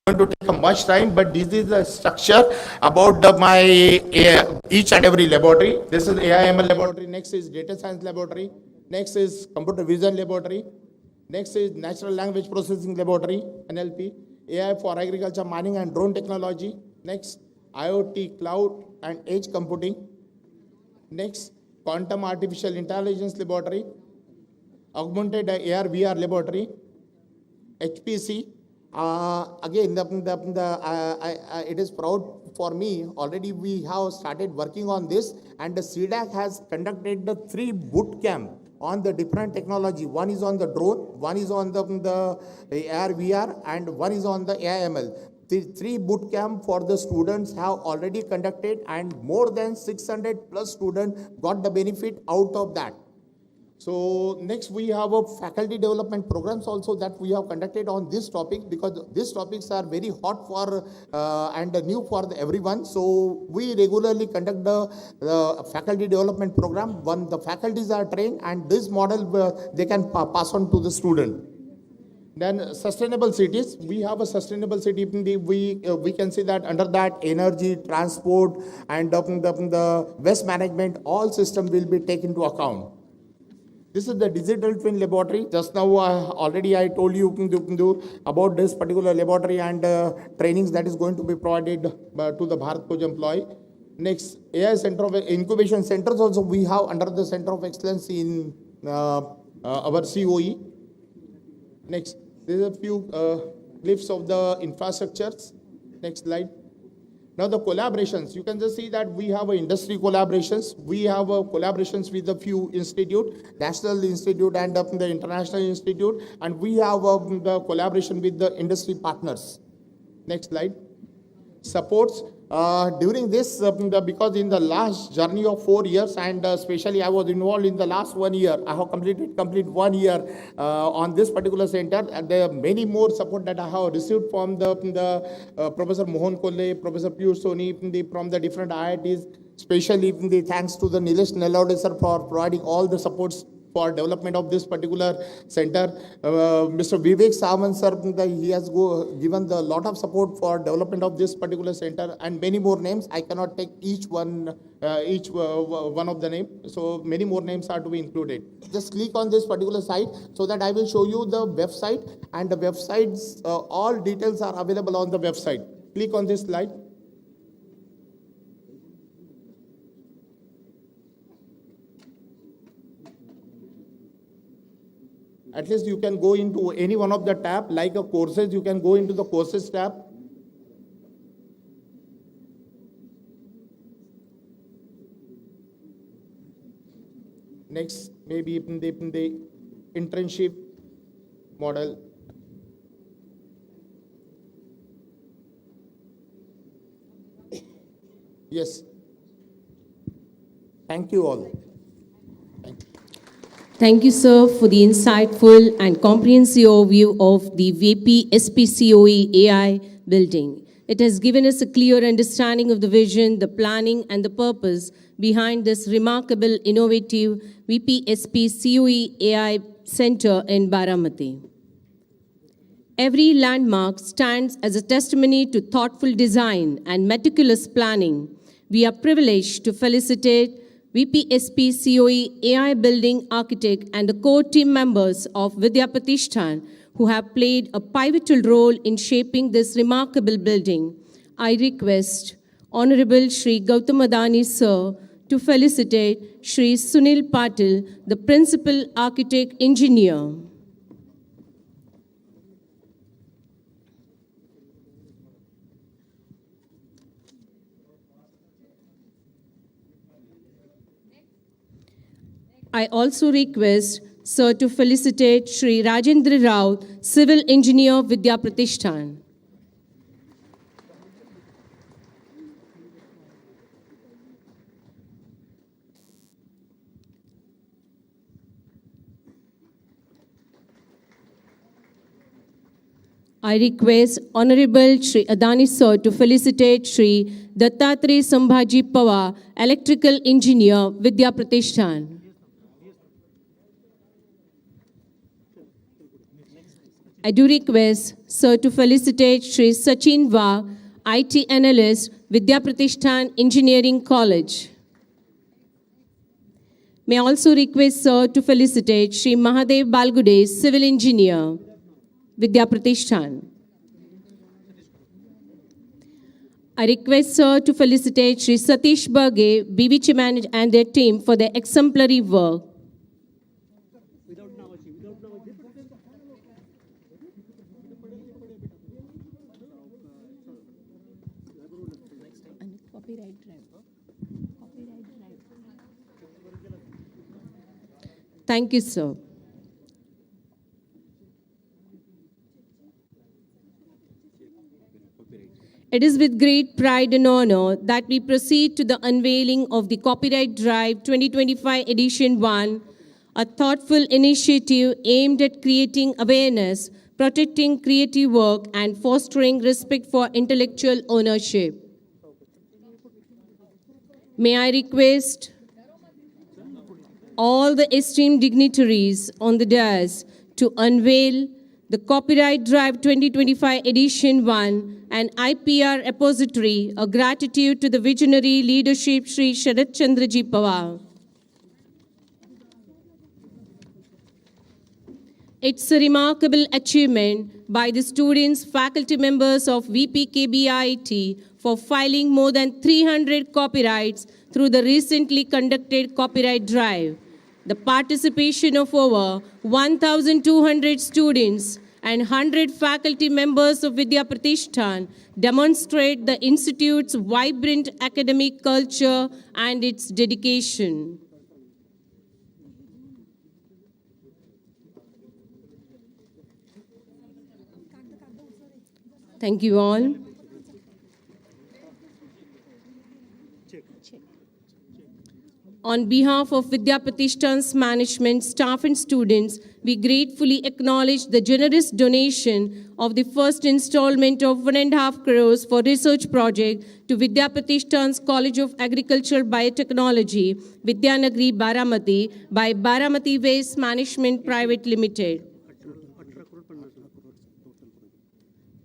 going to take much time, but this is the structure about my each and every laboratory. This is AI/ML laboratory. Next is data science laboratory. Next is computer vision laboratory. Next is natural language processing laboratory, NLP. AI for agriculture, mining, and drone technology. Next, IoT, cloud, and edge computing. Next, quantum artificial intelligence laboratory. Augmented AR/VR laboratory. HPC. Again, it is proud for me. Already we have started working on this, and the CDAC has conducted the 3 boot camp on the different technology. One is on the drone, one is on the AR/VR, and one is on the AI/ML. The 3 boot camp for the students have already conducted, and more than 600 plus students got the benefit out of that. So next we have a faculty development programs also that we have conducted on this topic, because these topics are very hot for and new for everyone. So we regularly conduct the faculty development program. When the faculties are trained, and this model they can pass on to the student. Then sustainable cities, we have a sustainable city. We can see that under that energy, transport, and the waste management, all system will be taken into account. This is the digital twin laboratory. Just now, already I told you about this particular laboratory and trainings that is going to be provided to the Bharat Forge employee. Next, AI Center of Incubation Centers also we have under the Center of Excellence in our COE. Next, there is a few clips of the infrastructures. Next slide. Now the collaborations, you can just see that we have industry collaborations. We have collaborations with a few institute, National Institute and the International Institute, and we have the collaboration with the industry partners. Next slide. Supports. During this, because in the last journey of 4 years, and especially I was involved in the last 1 year, I have completed 1 year on this particular center, and there are many more support that I have received from the Professor Mohan Kolle, Professor Piyush Soni, from the different IITs, especially thanks to the Nilesh Nellode sir for providing all the supports for development of this particular center. Mr. Vivek Samant sir, he has given a lot of support for development of this particular center, and many more names. I cannot take each one of the names, so many more names are to be included. Just click on this particular site so that I will show you the website, and the websites, all details are available on the website. Click on this slide. At least you can go into any one of the tab, like a courses, you can go into the courses tab. Next, maybe in the internship model. Yes. Thank you all. Thank you. Thank you, sir, for the insightful and comprehensive overview of the VP SPCOE AI building. It has given us a clear understanding of the vision, the planning, and the purpose behind this remarkable, innovative VP SPCOE AI Center in Baramati. Every landmark stands as a testimony to thoughtful design and meticulous planning. We are privileged to felicitate VPSP COE AI Building Architect and the core team members of Vidya Pratishthan who have played a pivotal role in shaping this remarkable building. I request Honorable Shri Gautam Adani, sir, to felicitate Shri Sunil Patil, the Principal Architect Engineer. I also request sir to felicitate Shri Rajendra Rao, Civil Engineer, Vidya Pratishthan. I request Honorable Shri Adani sir to felicitate Shri Dattatreya Sambhaji Pawar, Electrical Engineer, Vidya Pratishthan. I do request sir to felicitate Shri Sachin Va, IT Analyst, Vidya Pratishthan Engineering College. May I also request sir to felicitate Shri Mahadev Balgude, Civil Engineer, Vidya Pratishthan. I request sir to felicitate Shri Satish Baghe, BVC Manage and their team for their exemplary work. Thank you, sir. It is with great pride and honor that we proceed to the unveiling of the Copyright Drive 2025 Edition 1, a thoughtful initiative aimed at creating awareness, protecting creative work, and fostering respect for intellectual ownership. May I request all the esteemed dignitaries on the dais to unveil the Copyright Drive 2025 Edition 1, an IPR repository, a gratitude to the visionary leadership Shri Sharat Chandraji Pawar. It's a remarkable achievement by the students, faculty members of VPKBIT for filing more than 300 copyrights through the recently conducted Copyright Drive. The participation of over 1,200 students and 100 faculty members of Vidya Pratishthan demonstrate the Institute's vibrant academic culture and its dedication. Thank you all. On behalf of Vidya Pratishthan's management, staff and students, we gratefully acknowledge the generous donation of the first installment of 1.5 crores for research project to Vidya Pratishthan's College of Agricultural Biotechnology, Vidyanagari, Baramati by Baramati Waste Management Private Limited.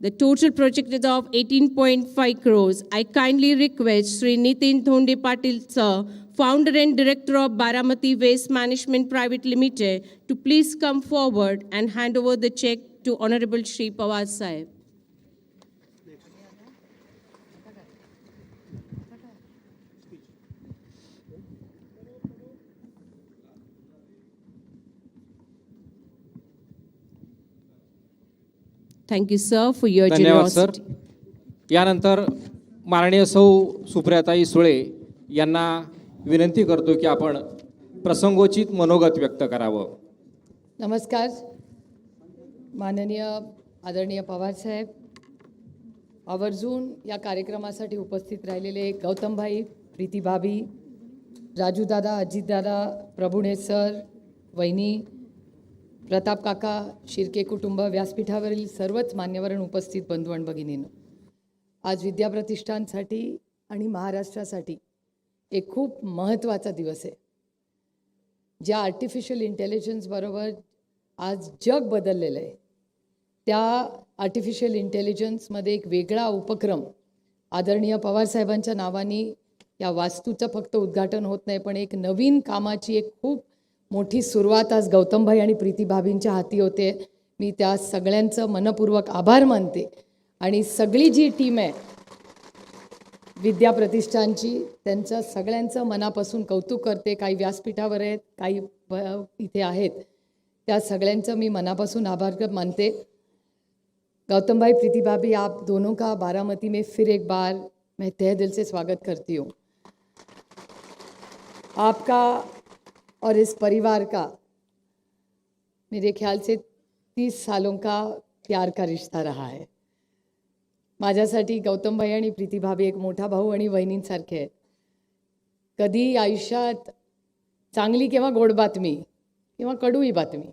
The total project is of 18.5 crores. I kindly request Sri Nitin Thonde Patil sir, founder and director of Baramati Waste Management Private Limited, to please come forward and hand over the check to Honorable Shri Pawar Sahib. Thank you, sir, for your धन्यवाद sir. generosity. यानंतर माननीय सौ सुप्रियाताई सुळे यांना विनंती करतो की आपण प्रसंगोचित मनोगत व्यक्त करावं. नमस्कार. माननीय आदरणीय पवार साहेब, आवर्जून या कार्यक्रमासाठी उपस्थित राहिलेले गौतमभाई, प्रीती भाभी, राजू दादा, अजित दादा, प्रभुणे सर, वहिनी, प्रताप काका, शिर्के कुटुंब, व्यासपीठावरील सर्वच मान्यवर आणि उपस्थित बंधू आणि भगिनींनो, आज विद्या प्रतिष्ठानसाठी आणि महाराष्ट्रासाठी एक खूप महत्त्वाचा दिवस आहे. ज्या आर्टिफिशियल इंटेलिजन्स बरोबर आज जग बदललेलं आहे, त्या आर्टिफिशियल इंटेलिजन्समध्ये एक वेगळा उपक्रम आदरणीय पवार साहेबांच्या नावाने या वास्तूचं फक्त उद्घाटन होत नाही, पण एक नवीन कामाची एक खूप मोठी सुरुवात आज गौतमभाई आणि प्रीती भाभींच्या हाती होते. मी त्या सगळ्यांचं मनपूर्वक आभार मानते आणि सगळी जी टीम आहे विद्या प्रतिष्ठानची त्यांचं सगळ्यांचं मनापासून कौतुक करते. काही व्यासपीठावर आहेत, काही इथे आहेत, त्या सगळ्यांचं मी मनापासून आभार मानते. गौतम भाई, प्रीति भाभी, आप दोनों का बारामती में फिर एक बार मैं तहे दिल से स्वागत करती हूँ. आपका और इस परिवार का मेरे ख्याल से 30 सालों का प्यार का रिश्ता रहा है. माझ्यासाठी गौतम भाई आणि प्रीति भाभी एक मोठा भाऊ आणि वहिनींसारखे आहेत. कधी आयुष्यात चांगली किंवा गोड बातमी किंवा कडूही बातमी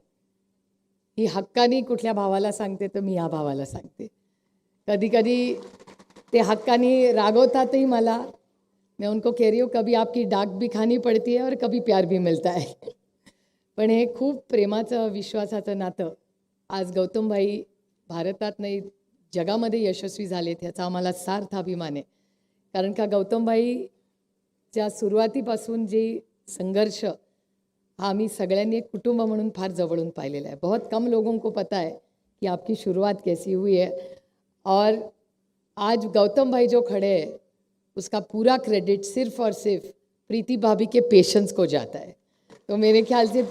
ही हक्कानी कुठल्या भावाला सांगते तर मी या भावाला सांगते. कधी कधी ते हक्कानी रागवतातही मला. मैं उनको कह रही हूँ कभी आपकी डाक भी खानी पड़ती है और कभी प्यार भी मिलता है. पण हे खूप प्रेमाचं विश्वासाचं नातं आज गौतम भाई भारतात नाही जगामध्ये यशस्वी झालेत ह्याचा आम्हाला सार्थ अभिमान आहे. कारण का गौतम भाईच्या सुरुवातीपासून जी संघर्ष हा आम्ही सगळ्यांनी एक कुटुंब म्हणून फार जवळून पाहिलेला है. बहुत कम लोगों को पता है कि आपकी शुरुआत कैसी हुई है और आज गौतम भाई जो खड़े हैं उसका पूरा क्रेडिट सिर्फ और सिर्फ प्रीति भाभी के पेशेंस को जाता है. तो मेरे ख्याल से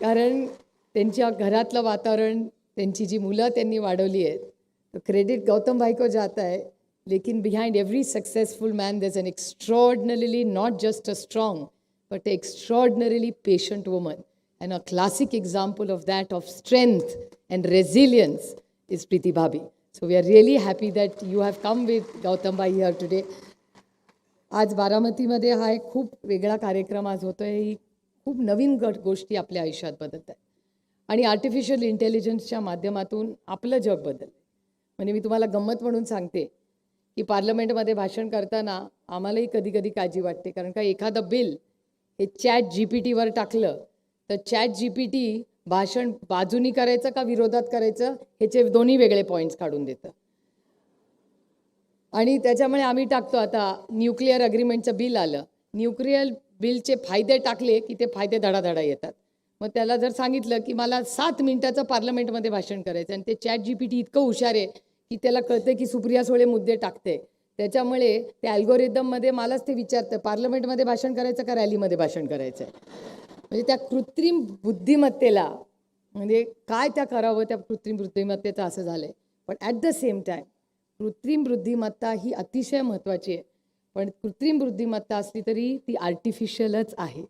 कारण त्यांच्या घरातलं वातावरण त्यांची जी मुलं त्यांनी वाढवली आहेत तो क्रेडिट गौतम भाई को जाता है. लेकिन behind every successful man there is an extraordinarily not just a strong but an extraordinarily patient woman, and a classic example of that of strength and resilience is Preeti Bhabhi. So we are really happy that you have come with Gautam Bhai here today. आज बारामतीमध्ये हा एक खूप वेगळा कार्यक्रम आज होतो आहे. ही खूप नवीन गोष्टी आपल्या आयुष्यात बदलत आहेत आणि आर्टिफिशियल इंटेलिजन्सच्या माध्यमातून आपलं जग बदललं. म्हणजे मी तुम्हाला गंमत म्हणून सांगते की पार्लमेंटमध्ये भाषण करताना आम्हालाही कधी कधी काळजी वाटते. कारण का एखादं बिल हे चॅट जीपीटीवर टाकलं तर चॅट जीपीटी भाषण बाजूनी करायचं का विरोधात करायचं ह्याचे दोन्ही वेगळे पॉईंट्स काढून देतं. आणि त्याच्यामुळे आम्ही टाकतो आता न्यूक्लिअर अग्रीमेंटचं बिल आलं. न्यूक्लिअर बिलचे फायदे टाकले की ते फायदे धडाधडा येतात. मग त्याला जर सांगितलं की मला 7 मिनिटाचं पार्लमेंटमध्ये भाषण करायचं आणि ते चॅट जीपीटी इतकं हुशार आहे की त्याला कळतं की सुप्रिया सुळे मुद्दे टाकते. त्याच्यामुळे त्या अल्गोरिदममध्ये मलाच ते विचारतं पार्लमेंटमध्ये भाषण करायचं का रॅलीमध्ये भाषण करायचं. म्हणजे त्या कृत्रिम बुद्धिमत्तेला म्हणजे काय त्या करावं त्या कृत्रिम बुद्धिमत्तेचं असं झालं आहे. पण ॲट द सेम टाईम कृत्रिम बुद्धिमत्ता ही अतिशय महत्त्वाची आहे. पण कृत्रिम बुद्धिमत्ता असली तरी ती आर्टिफिशियलच आहे.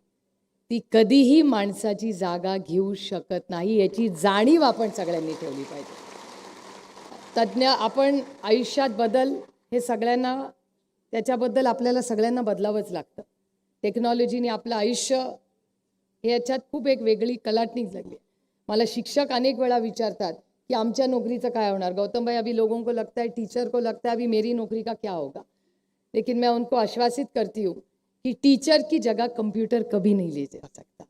ती कधीही माणसाची जागा घेऊ शकत नाही याची जाणीव आपण सगळ्यांनी ठेवली पाहिजे. तज्ज्ञ आपण आयुष्यात बदल हे सगळ्यांना त्याच्याबद्दल आपल्याला सगळ्यांना बदलावंच लागतं. टेक्नॉलॉजीने आपलं आयुष्य हे याच्यात खूप एक वेगळी कलाटणी लागली. मला शिक्षक अनेक वेळा विचारतात कि आमच्या नौकरीचं काय होणार. गौतम भाई, अभी लोगों को लगता है, टीचर को लगता है अभी मेरी नौकरी का क्या होगा. लेकिन मैं उनको आश्वासित करती हूँ कि टीचर की जगह कंप्यूटर कभी नहीं ले जा सकता.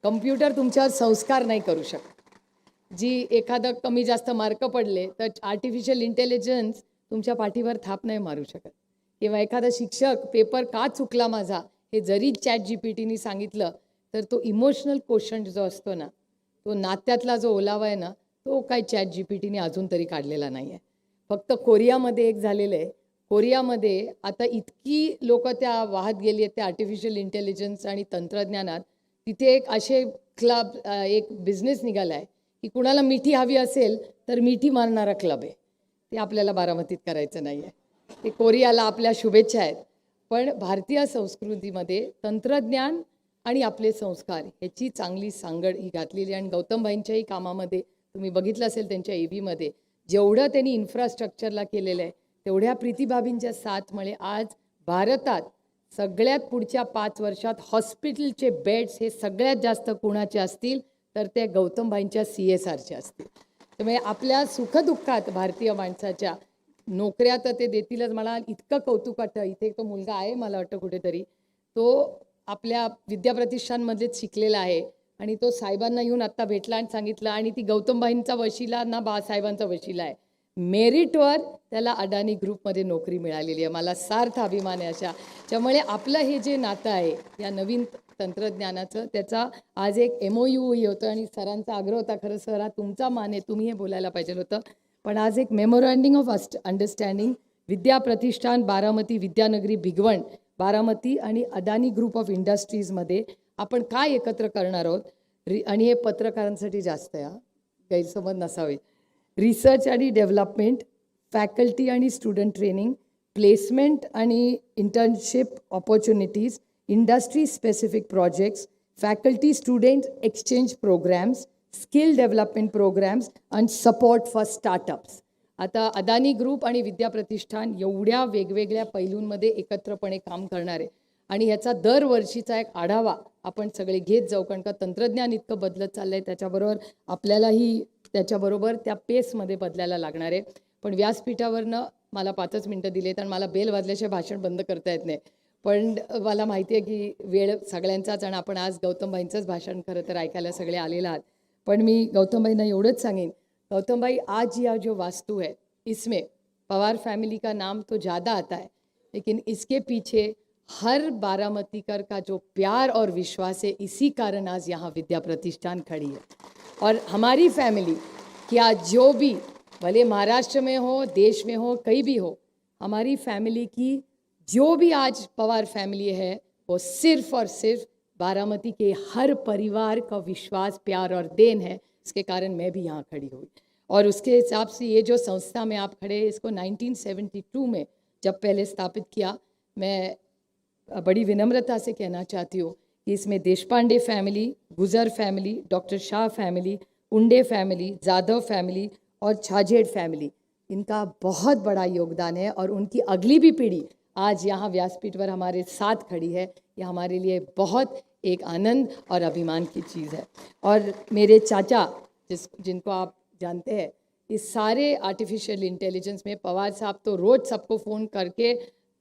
कंप्यूटर तुमच्यावर संस्कार नाही करू शकत. जी एखादं कमी जास्त मार्क पडले तर आर्टिफिशियल इंटेलिजन्स तुमच्या पाठीवर थाप नाही मारू शकत. किंवा एखादा शिक्षक पेपर का चुकला माझा हे जरी चॅट जीपीटीने सांगितलं तर तो इमोशनल क्वेश्चन जो असतो ना, तो नात्यातला जो ओलावा आहे ना, तो काही चॅट जीपीटीने अजून तरी काढलेला नाही आहे. फक्त कोरियामध्ये एक झालेलं आहे. कोरियामध्ये आता इतकी लोक त्या वाहत गेली आहेत त्या आर्टिफिशियल इंटेलिजन्स आणि तंत्रज्ञानात. तिथे एक असे क्लब एक बिझनेस निघाला आहे की कुणाला मिठी हवी असेल तर मिठी मारणारा क्लब आहे. ते आपल्याला बारामतीत करायचं नाही आहे. ते कोरियाला आपल्या शुभेच्छा आहेत. पण भारतीय संस्कृतीमध्ये तंत्रज्ञान आणि आपले संस्कार ह्याची चांगली सांगड ही घातलेली. आणि गौतमभाईंच्याही कामामध्ये तुम्ही बघितलं असेल त्यांच्या EBमध्ये जेवढं त्यांनी इन्फ्रास्ट्रक्चरला केलेलं आहे तेवढ्या प्रीतिभाबींच्या साथमुळे आज भारतात सगळ्यात पुढच्या 5 वर्षात हॉस्पिटलचे बेड्स हे सगळ्यात जास्त कुणाचे असतील तर ते गौतमभाईंच्या CSRचे असतील. त्यामुळे आपल्या सुखदुःखात भारतीय माणसाच्या नोकऱ्या तर ते देतीलच. मला इतकं कौतुक वाटतं. इथे तो मुलगा आहे मला वाटतं कुठेतरी तो आपल्या विद्याप्रतिष्ठानमध्येच शिकलेला आहे आणि तो साहेबांना येऊन आत्ता भेटला आणि सांगितलं. आणि ती गौतमभाईंचा वशिला ना बाळासाहेबांचा वशिला आहे. मेरिटवर त्याला अडानी ग्रुपमध्ये नोकरी मिळालेली आहे. मला सार्थ अभिमान आहे अशा. त्यामुळे आपलं हे जे नातं आहे या नवीन तंत्रज्ञानाचं, त्याचा आज एक MOU होतं आणि सरांचा आग्रह होता, खरं सर हा तुमचा मान आहे, तुम्ही हे बोलायला पाहिजे होतं, पण आज एक मेमोरँडिंग ऑफ अंडरस्टँडिंग विद्या प्रतिष्ठान बारामती विद्यानगरी भिगवण बारामती आणि अदानी ग्रुप ऑफ इंडस्ट्रीजमध्ये आपण काय एकत्र करणार आहोत आणि हे पत्रकारांसाठी जास्त आहे, गैरसमज नसावे. रिसर्च आणि डेव्हलपमेंट, फॅकल्टी आणि स्टुडंट ट्रेनिंग, प्लेसमेंट आणि internship opportunities, industry specific projects, faculty student exchange programs, skill development programs आणि सपोर्ट फॉर स्टार्टअप्स. आता अदानी ग्रुप आणि विद्या प्रतिष्ठान एवढ्या वेगवेगळ्या पैलूंमध्ये एकत्रपणे काम करणार आहे आणि ह्याचा दरवर्षीचा एक आढावा आपण सगळे घेत जाऊ, कारण का तंत्रज्ञान इतकं बदलत चाललं आहे, त्याच्याबरोबर आपल्यालाही त्याच्याबरोबर त्या पेसमध्ये बदलायला लागणार आहे. पण व्यासपीठावरनं मला 5 मिनटं दिलेत आणि मला बेल वाजल्याशिवाय भाषण बंद करता येत नाही, पण मला माहिती आहे की वेळ सगळ्यांचाच आणि आपण आज गौतमभाईंचंच भाषण खरं तर ऐकायला सगळे आलेले आहात. पण मी गौतमभाईंना एवढंच सांगेन, गौतम भाई आज यह जो वास्तु है इसमें पवार फैमिली का नाम तो ज़्यादा आता है, लेकिन इसके पीछे हर बारामतीकर का जो प्यार और विश्वास है, इसी कारण आज यहाँ विद्या प्रतिष्ठान खड़ी है. और हमारी फैमिली क्या जो भी भले महाराष्ट्र में हो, देश में हो, कहीं भी हो, हमारी फैमिली की जो भी आज पवार फैमिली है वो सिर्फ और सिर्फ बारामती के हर परिवार का विश्वास, प्यार और देन है. इसके कारण मैं भी यहाँ खड़ी हुई और उसके हिसाब से ये जो संस्था में आप खड़े हैं, इसको 1972 में जब पहले स्थापित किया, मैं बड़ी विनम्रता से कहना चाहती हूँ कि इसमें देशपांडे फैमिली, गुजर फैमिली, डॉक्टर शाह फैमिली, उंडे फैमिली, जादव फैमिली और छाजेड़ फैमिली, इनका बहुत बड़ा योगदान है और उनकी अगली भी पीढ़ी आज यहाँ व्यासपीठ पर हमारे साथ खड़ी है. ये हमारे लिए बहुत एक आनंद और अभिमान की चीज़ है. और मेरे चाचा जिनको आप जानते हैं, इस सारे आर्टिफिशियल इंटेलिजेंस में पवार साहब तो रोज़ सबको फ़ोन करके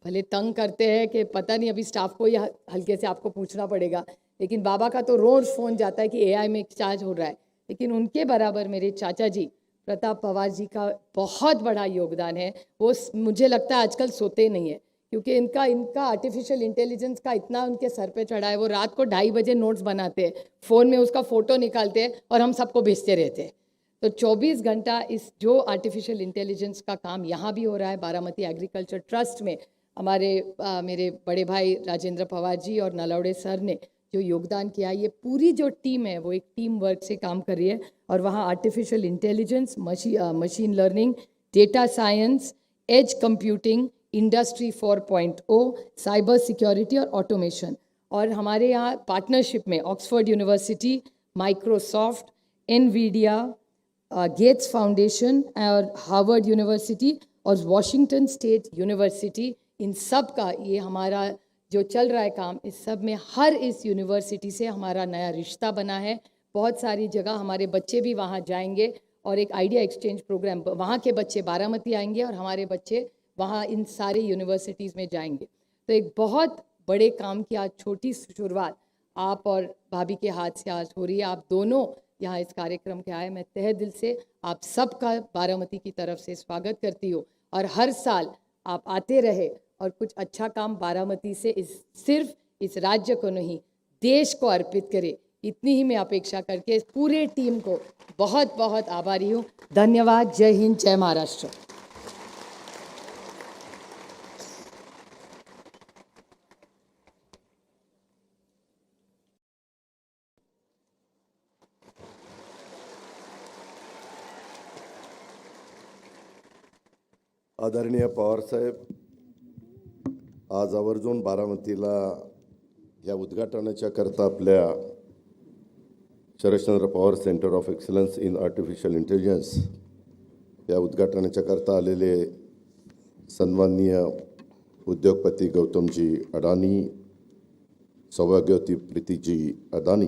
भले तंग करते हैं कि पता नहीं अभी स्टाफ को या हल्के से आपको पूछना पड़ेगा, लेकिन बाबा का तो रोज़ फ़ोन जाता है कि AI में चार्ज हो रहा है. लेकिन उनके बराबर मेरे चाचा जी प्रताप पवार जी का बहुत बड़ा योगदान है. वो मुझे लगता है आजकल सोते नहीं है, क्योंकि इनका आर्टिफिशियल इंटेलिजेंस का इतना उनके सर पे चढ़ा है. वो रात को 2:30 बजे नोट्स बनाते हैं, फ़ोन में उसका फ़ोटो निकालते हैं और हम सबको भेजते रहते हैं. तो 24 घंटा इस जो आर्टिफिशियल इंटेलिजेंस का काम यहाँ भी हो रहा है. बारामती एग्रीकल्चर ट्रस्ट में मेरे बड़े भाई राजेंद्र पवार जी और नलौड़े सर ने जो योगदान किया, ये पूरी जो टीम है वो एक टीम वर्क से काम कर रही है. और वहाँ artificial intelligence, machine learning, data science, edge computing, industry 4.0, cyber security और ऑटोमेशन. और हमारे यहाँ पार्टनरशिप में Oxford University, Microsoft, Nvidia, Gates Foundation और हार्वर्ड यूनिवर्सिटी और वॉशिंगटन स्टेट यूनिवर्सिटी, इन सब का ये हमारा जो चल रहा है काम, इस सब में हर इस यूनिवर्सिटी से हमारा नया रिश्ता बना है. बहुत सारी जगह हमारे बच्चे भी वहाँ जाएंगे और एक आइडिया एक्सचेंज प्रोग्राम, वहाँ के बच्चे बारामती आएंगे और हमारे बच्चे वहाँ इन सारे यूनिवर्सिटीज़ में जाएंगे. तो एक बहुत बड़े काम की आज छोटी शुरुआत आप और भाभी के हाथ से आज हो रही है. आप दोनों यहाँ इस कार्यक्रम के आए, मैं तहे दिल से आप सबका बारामती की तरफ से स्वागत करती हूँ. और हर साल आप आते रहे और कुछ अच्छा काम बारामती से सिर्फ इस राज्य को नहीं, देश को अर्पित करे, इतनी ही मैं अपेक्षा करके पूरे टीम को बहुत बहुत आभारी हूँ. धन्यवाद. जय हिंद, जय महाराष्ट्र. आदरणीय पवारसाहेब, आज आवर्जून बारामतीला या उद्घाटनाच्या करता आपल्या Sharadchandra Pawar centre of excellence in artificial intelligence या उद्घाटनाच्या करता आलेले सन्माननीय उद्योगपती गौतमजी अडानी, सौभाग्यवती प्रीतीजी अदानी,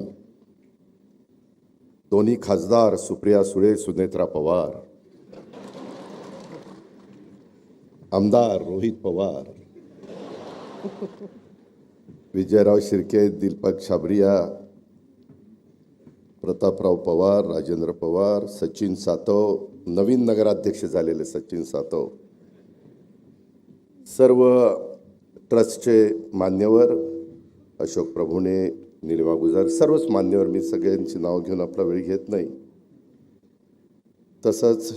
दोन्ही खासदार सुप्रिया सुळे, सुनेत्रा पवार, आमदार रोहित पवार, विजयराव शिर्के, दीपक छाबरिया, प्रतापराव पवार, राजेंद्र पवार, सचिन सातव, नवीन नगराध्यक्ष झालेले सचिन सातव, सर्व ट्रस्टचे मान्यवर, अशोक प्रभुणे, निलिमा गुजर, सर्वच मान्यवर, मी सगळ्यांची नाव घेऊन आपला वेळ घेत नाही. तसंच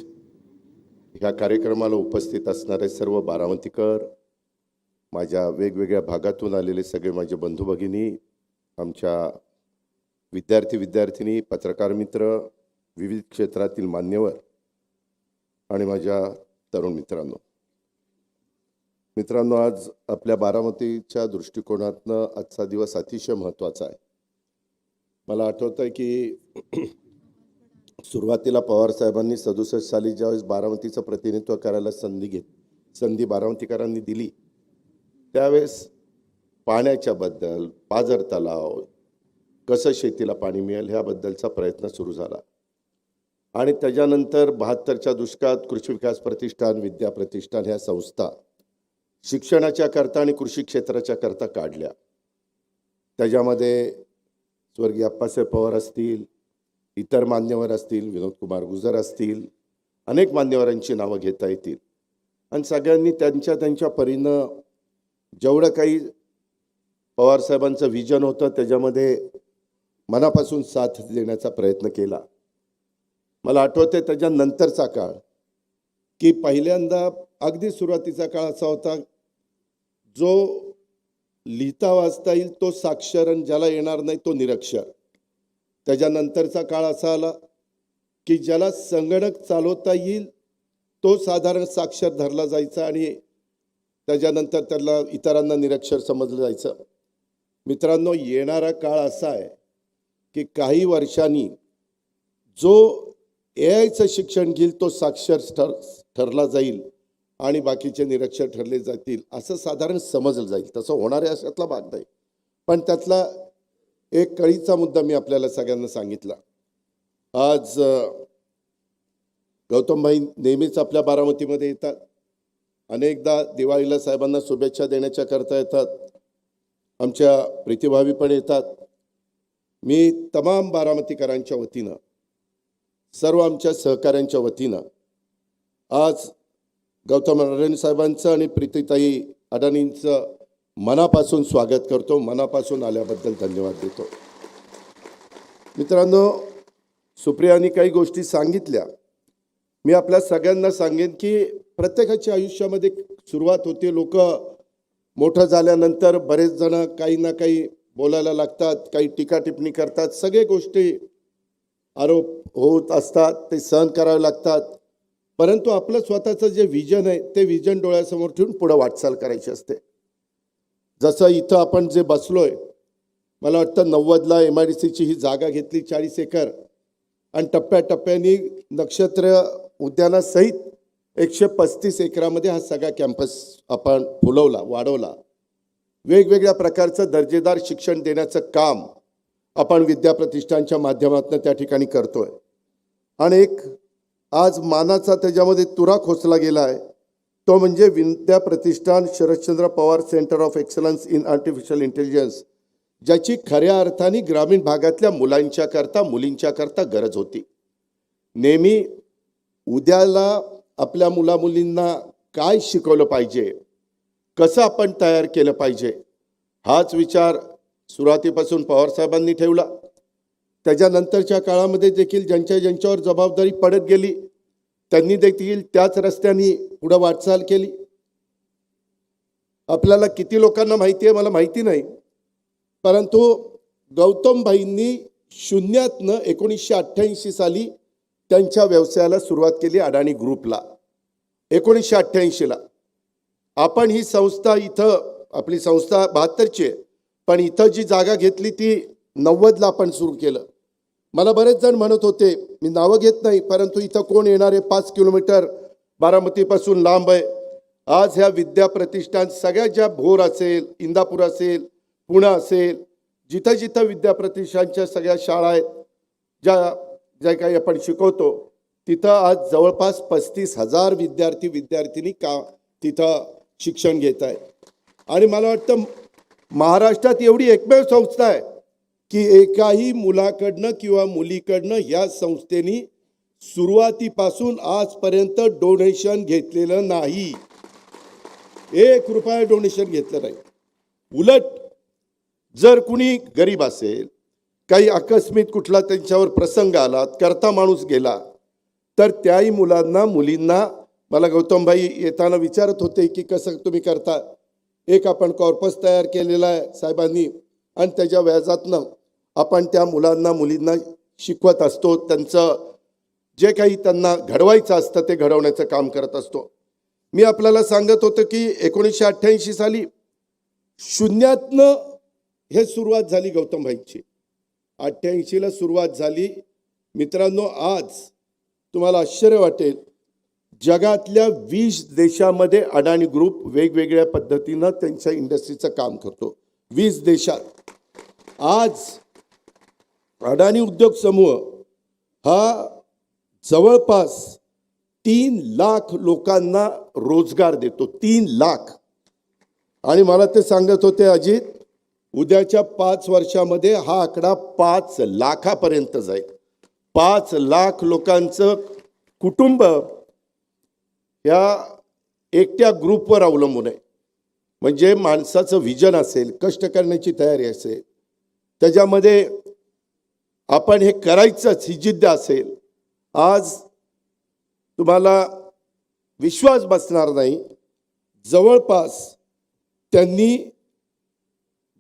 ह्या कार्यक्रमाला उपस्थित असणारे सर्व बारामतीकर, माझ्या वेगवेगळ्या भागातून आलेले सगळे माझे बंधू भगिनी, आमच्या विद्यार्थी पत्रकार मित्र, विविध क्षेत्रातील मान्यवर आणि माझ्या तरुण मित्रांनो, आज आपल्या बारामतीच्या दृष्टिकोनातनं आजचा दिवस अतिशय महत्त्वाचा आहे. मला आठवतं आहे की सुरुवातीला पवार साहेबांनी 67 साली ज्यावेळेस बारामतीचं प्रतिनिधित्व करायला संधी बारामतीकरांनी दिली, त्यावेळेस पाण्याच्या बद्दल, पाझर तलाव, कसं शेतीला पाणी मिळेल ह्याबद्दलचा प्रयत्न सुरू झाला. आणि त्याच्यानंतर 72च्या दुष्काळात कृषी विकास प्रतिष्ठान, विद्या प्रतिष्ठान ह्या संस्था शिक्षणाच्या करता आणि कृषी क्षेत्राच्या करता काढल्या. त्याच्यामध्ये स्वर्गीय अप्पासाहेब पवार असतील, इतर मान्यवर असतील, विनोद कुमार गुजर असतील, अनेक मान्यवरांची नावं घेता येतील. आणि सगळ्यांनी त्यांच्या परीनं जेवढं काही पवारसाहेबांचं व्हिजन होतं त्याच्यामध्ये मनापासून साथ देण्याचा प्रयत्न केला. मला आठवते त्याच्यानंतरचा काळ की पहिल्यांदा अगदी सुरुवातीचा काळ असा होता, जो लिहिता वाचता येईल तो साक्षर आणि ज्याला येणार नाही तो निरक्षर. त्याच्यानंतरचा काळ असा आला की ज्याला संगणक चालवता येईल तो साधारण साक्षर धरला जायचा आणि त्याच्यानंतर त्याला इतरांना निरक्षर समजलं जायचं. मित्रांनो, येणारा काळ असा आहे की काही वर्षांनी जो AIचं शिक्षण घेईल तो साक्षर ठरला जाईल आणि बाकीचे निरक्षर ठरले जातील, असं साधारण समजलं जाईल. तसं होणार आहे अशातला भाग नाही. पण त्यातला एक कळीचा मुद्दा मी आपल्याला सगळ्यांना सांगितला. आज गौतमभाई नेहमीच आपल्या बारामतीमध्ये येतात. अनेकदा दिवाळीला साहेबांना शुभेच्छा देण्याच्या करता येतात. आमच्या प्रीतिभावी पण येतात. मी तमाम बारामतीकरांच्या वतीनं, सर्व आमच्या सहकाऱ्यांच्या वतीनं आज गौतम अडाणी साहेबांचं आणि प्रीतीताई अडाणींचं मनापासून स्वागत करतो. मनापासून आल्याबद्दल धन्यवाद देतो. मित्रांनो, सुप्रियानी काही गोष्टी सांगितल्या. मी आपल्या सगळ्यांना सांगेन की प्रत्येकाच्या आयुष्यामध्ये सुरुवात होते. लोक मोठं झाल्यानंतर बरेच जण काही ना काही बोलायला लागतात, काही टीका टिप्पणी करतात, सगळे गोष्टी आरोप होत असतात, ते सहन करावे लागतात. परंतु आपलं स्वतःचं जे विजन आहे ते विजन डोळ्यासमोर ठेवून पुढे वाटचाल करायची असते. जसं इथं आपण जे बसलोय, मला वाटतं 90ला MIDCची ही जागा घेतली 40 एकर आणि टप्प्याटप्प्याने नक्षत्र उद्यानासहित 135 एकरामध्ये हा सगळा कॅम्पस आपण फुलवला, वाढवला. वेगवेगळ्या प्रकारचं दर्जेदार शिक्षण देण्याचं काम आपण विद्या प्रतिष्ठानच्या माध्यमातून त्या ठिकाणी करतोय. आणि एक आज मानाचा त्याच्यामध्ये तुरा खोचला गेला आहे, तो म्हणजे Vidya Pratishthan Sharadchandra Pawar centre of excellence in artificial intelligence, ज्याची खऱ्या अर्थाने ग्रामीण भागातल्या मुलींच्या करता गरज होती. नेहमी उद्याला आपल्या मुलामुलींना काय शिकवलं पाहिजे, कसं आपण तयार केलं पाहिजे, हाच विचार सुरुवातीपासून पवारसाहेबांनी ठेवला. त्याच्यानंतरच्या काळामध्ये देखील ज्यांच्यावर जबाबदारी पडत गेली त्यांनी देखील त्याच रस्त्याने पुढे वाटचाल केली. आपल्याला किती लोकांना माहिती आहे मला माहिती नाही, परंतु गौतमभाईंनी शून्यातनं 1988 साली त्यांच्या व्यवसायाला सुरुवात केली. अडाणी ग्रुपला 1988ला. आपण ही संस्था इथं, आपली संस्था 72ची आहे, पण इथं जी जागा घेतली ती 90ला आपण सुरू केलं. मला बरेच जण म्हणत होते, मी नावं घेत नाही, परंतु इथं कोण येणार आहे, 5 किलोमीटर बारामतीपासून लांब आहे. आज ह्या विद्या प्रतिष्ठान सगळ्या ज्या भोर असेल, इंदापूर असेल, पुणे असेल, जिथं जिथं विद्या प्रतिष्ठानच्या सगळ्या शाळा आहेत, ज्या काही आपण शिकवतो, तिथं आज जवळपास 35,000 विद्यार्थिनी तिथं शिक्षण घेत आहेत. आणि मला वाटतं महाराष्ट्रात एवढी एकमेव संस्था आहे की एकाही मुलाकडनं किंवा मुलीकडनं या संस्थेने सुरुवातीपासून आजपर्यंत डोनेशन घेतलेलं नाही. 1 रुपया डोनेशन घेतलं नाही. उलट जर कुणी गरीब असेल, काही आकस्मिक कुठला त्यांच्यावर प्रसंग आला, करता माणूस गेला, तर त्याही मुलांना मुलींना मला गौतमभाई येताना विचारत होते की कसं तुम्ही करता. एक आपण कॉर्पस तयार केलेला आहे साहेबांनी आणि त्याच्या व्याजातनं आपण त्या मुलांना मुलींना शिकवत असतो. त्यांचं जे काही त्यांना घडवायचं असतं ते घडवण्याचं काम करत असतो. मी आपल्याला सांगत होतो की 1988 साली शून्यातनं हे सुरुवात झाली गौतमभाईची. 88ला सुरुवात झाली. मित्रांनो, आज तुम्हाला आश्चर्य वाटेल, जगातल्या 20 देशामध्ये अडाणी ग्रुप वेगवेगळ्या पद्धतीनं त्यांच्या इंडस्ट्रीचं काम करतो. 20 देशात आज अडाणी उद्योग समूह हा जवळपास 3 लाख लोकांना रोजगार देतो. 3 लाख. आणि मला ते सांगत होते अजित, उद्याच्या 5 वर्षामध्ये हा आकडा 5 लाखापर्यंत जाईल. 5 लाख लोकांचं कुटुंब या एकट्या ग्रुपवर अवलंबून आहे. म्हणजे माणसाचं विजन असेल, कष्ट करण्याची तयारी असेल, त्याच्यामध्ये आपण हे करायचंच ही जिद्द असेल, आज तुम्हाला विश्वास बसणार नाही, जवळपास त्यांनी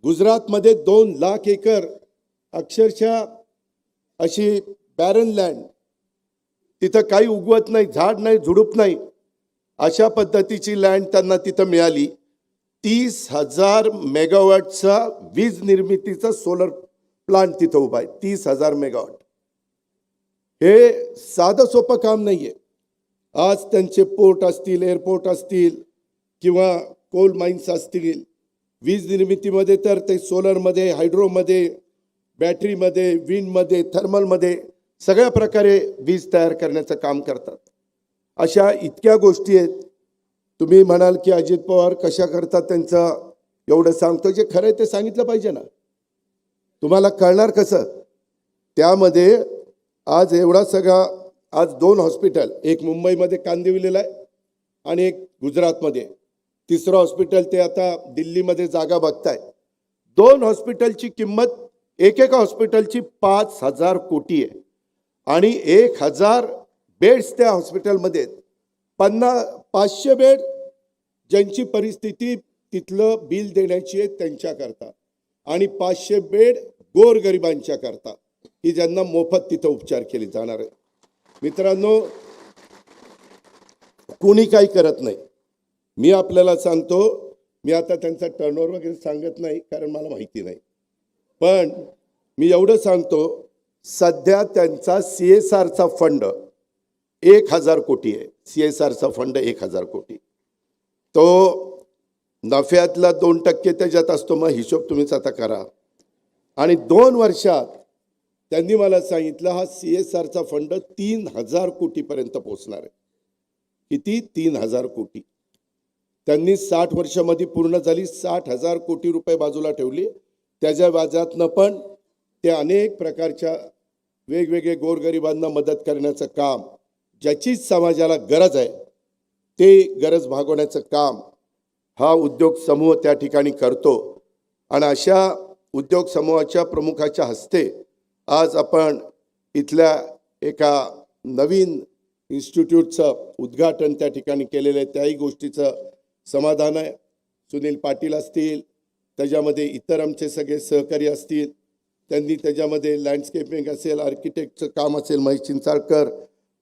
गुजरातमध्ये 2 लाख एकर अक्षरशः अशी बॅरन लँड, तिथं काही उगवत नाही, झाड नाही, झुडूप नाही, अशा पद्धतीची लँड त्यांना तिथं मिळाली. 30,000 मेगावॉटचा वीज निर्मितीचा सोलर प्लांट तिथं उभा आहे. 30,000 मेगावॉट. हे साधं सोपं काम नाही आहे. आज त्यांचे पोर्ट असतील, एअरपोर्ट असतील किंवा कोल माइन्स असतील, वीज निर्मितीमध्ये तर ते सोलरमध्ये, हायड्रोमध्ये, बॅटरीमध्ये, विंडमध्ये, थर्मलमध्ये सगळ्या प्रकारे वीज तयार करण्याचं काम करतात. अशा इतक्या गोष्टी आहेत. तुम्ही म्हणाल की अजित पवार कशा करतात त्यांचं एवढं सांगतो, जे खरं आहे ते सांगितलं पाहिजे ना. तुम्हाला कळणार कसं? त्यामध्ये आज एवढा सगळा, आज 2 हॉस्पिटल, एक मुंबईमध्ये कांदिवलीला आहे आणि एक गुजरातमध्ये, तिसरं हॉस्पिटल ते आता दिल्लीमध्ये जागा बघताय. 2 हॉस्पिटलची किंमत, एकेका हॉस्पिटलची 5,000 कोटी आहे आणि 1,000 बेड्स त्या हॉस्पिटलमध्ये. 500 बेड ज्यांची परिस्थिती तिथलं बिल देण्याची आहे त्यांच्याकरता, आणि 500 बेड गोरगरिबांच्या करता की ज्यांना मोफत तिथं उपचार केले जाणार आहे. मित्रांनो, कोणी काही करत नाही. मी आपल्याला सांगतो, मी आता त्यांचा टर्नओव्हर वगैरे सांगत नाही कारण मला माहिती नाही, पण मी एवढं सांगतो, सध्या त्यांचा CSRचा फंड 1,000 कोटी आहे. CSRचा फंड 1,000 कोटी. तो नफ्यातला 2% त्याच्यात असतो. मग हिशोब तुम्हीच आता करा. आणि 2 वर्षात त्यांनी मला सांगितलं हा CSRचा फंड 3,000 कोटीपर्यंत पोहोचणार आहे. किती? 3,000 कोटी. त्यांनी 60 वर्षामध्ये पूर्ण झाली. 60,000 कोटी रुपये बाजूला ठेवली. त्याच्या व्याजातनं पण ते अनेक प्रकारच्या वेगवेगळे गोरगरिबांना मदत करण्याचं काम, ज्याची समाजाला गरज आहे ते गरज भागवण्याचं काम हा उद्योग समूह त्या ठिकाणी करतो. आणि अशा उद्योग समूहाच्या प्रमुखाच्या हस्ते आज आपण इथल्या एका नवीन इन्स्टिट्यूटचं उद्घाटन त्या ठिकाणी केलेलं आहे. त्याही गोष्टीचं समाधान आहे. सुनील पाटील असतील, त्याच्यामध्ये इतर आमचे सगळे सहकारी असतील, त्यांनी त्याच्यामध्ये लँडस्केपिंग असेल, आर्किटेक्टचं काम असेल, महेश चिंचाळकर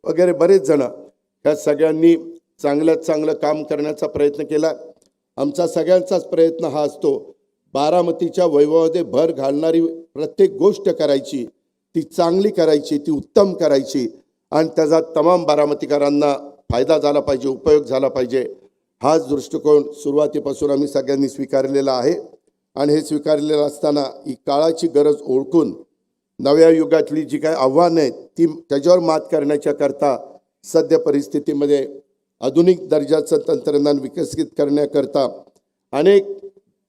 वगैरे बरेच जण, ह्या सगळ्यांनी चांगल्यात चांगलं काम करण्याचा प्रयत्न केला. आमचा सगळ्यांचाच प्रयत्न हा असतो, बारामतीच्या वैभवामध्ये भर घालणारी प्रत्येक गोष्ट करायची, ती चांगली करायची, ती उत्तम करायची आणि त्याचा तमाम बारामतीकरांना फायदा झाला पाहिजे, उपयोग झाला पाहिजे. हाच दृष्टिकोन सुरुवातीपासून आम्ही सगळ्यांनी स्वीकारलेला आहे. आणि हे स्वीकारलेलं असताना ही काळाची गरज ओळखून नव्या युगातली जी काही आव्हानं आहेत ती त्याच्यावर मात करण्याच्या करता सध्या परिस्थितीमध्ये आधुनिक दर्जाचं तंत्रज्ञान विकसित करण्याकरता अनेक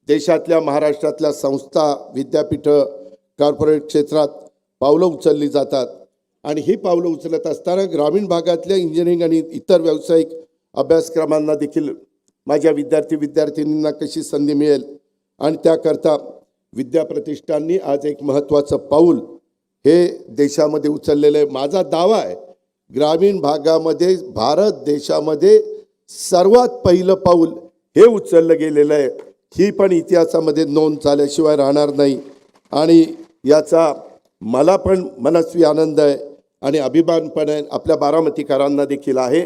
देशातल्या, महाराष्ट्रातल्या संस्था, विद्यापीठं, कॉर्पोरेट क्षेत्रात पावलं उचलली जातात. आणि ही पावलं उचलत असताना ग्रामीण भागातल्या इंजिनिअरिंग आणि इतर व्यावसायिक अभ्यासक्रमांना देखील माझ्या विद्यार्थी विद्यार्थिनींना कशी संधी मिळेल आणि त्याकरता विद्या प्रतिष्ठाननी आज एक महत्त्वाचं पाऊल हे देशामध्ये उचललेलं आहे. माझा दावा आहे ग्रामीण भागामध्ये भारत देशामध्ये सर्वात पहिलं पाऊल हे उचललं गेलेलं आहे. ही पण इतिहासामध्ये नोंद झाल्याशिवाय राहणार नाही आणि याचा मला पण मनस्वी आनंद आहे आणि अभिमान पण आहे, आपल्या बारामतीकरांना देखील आहे.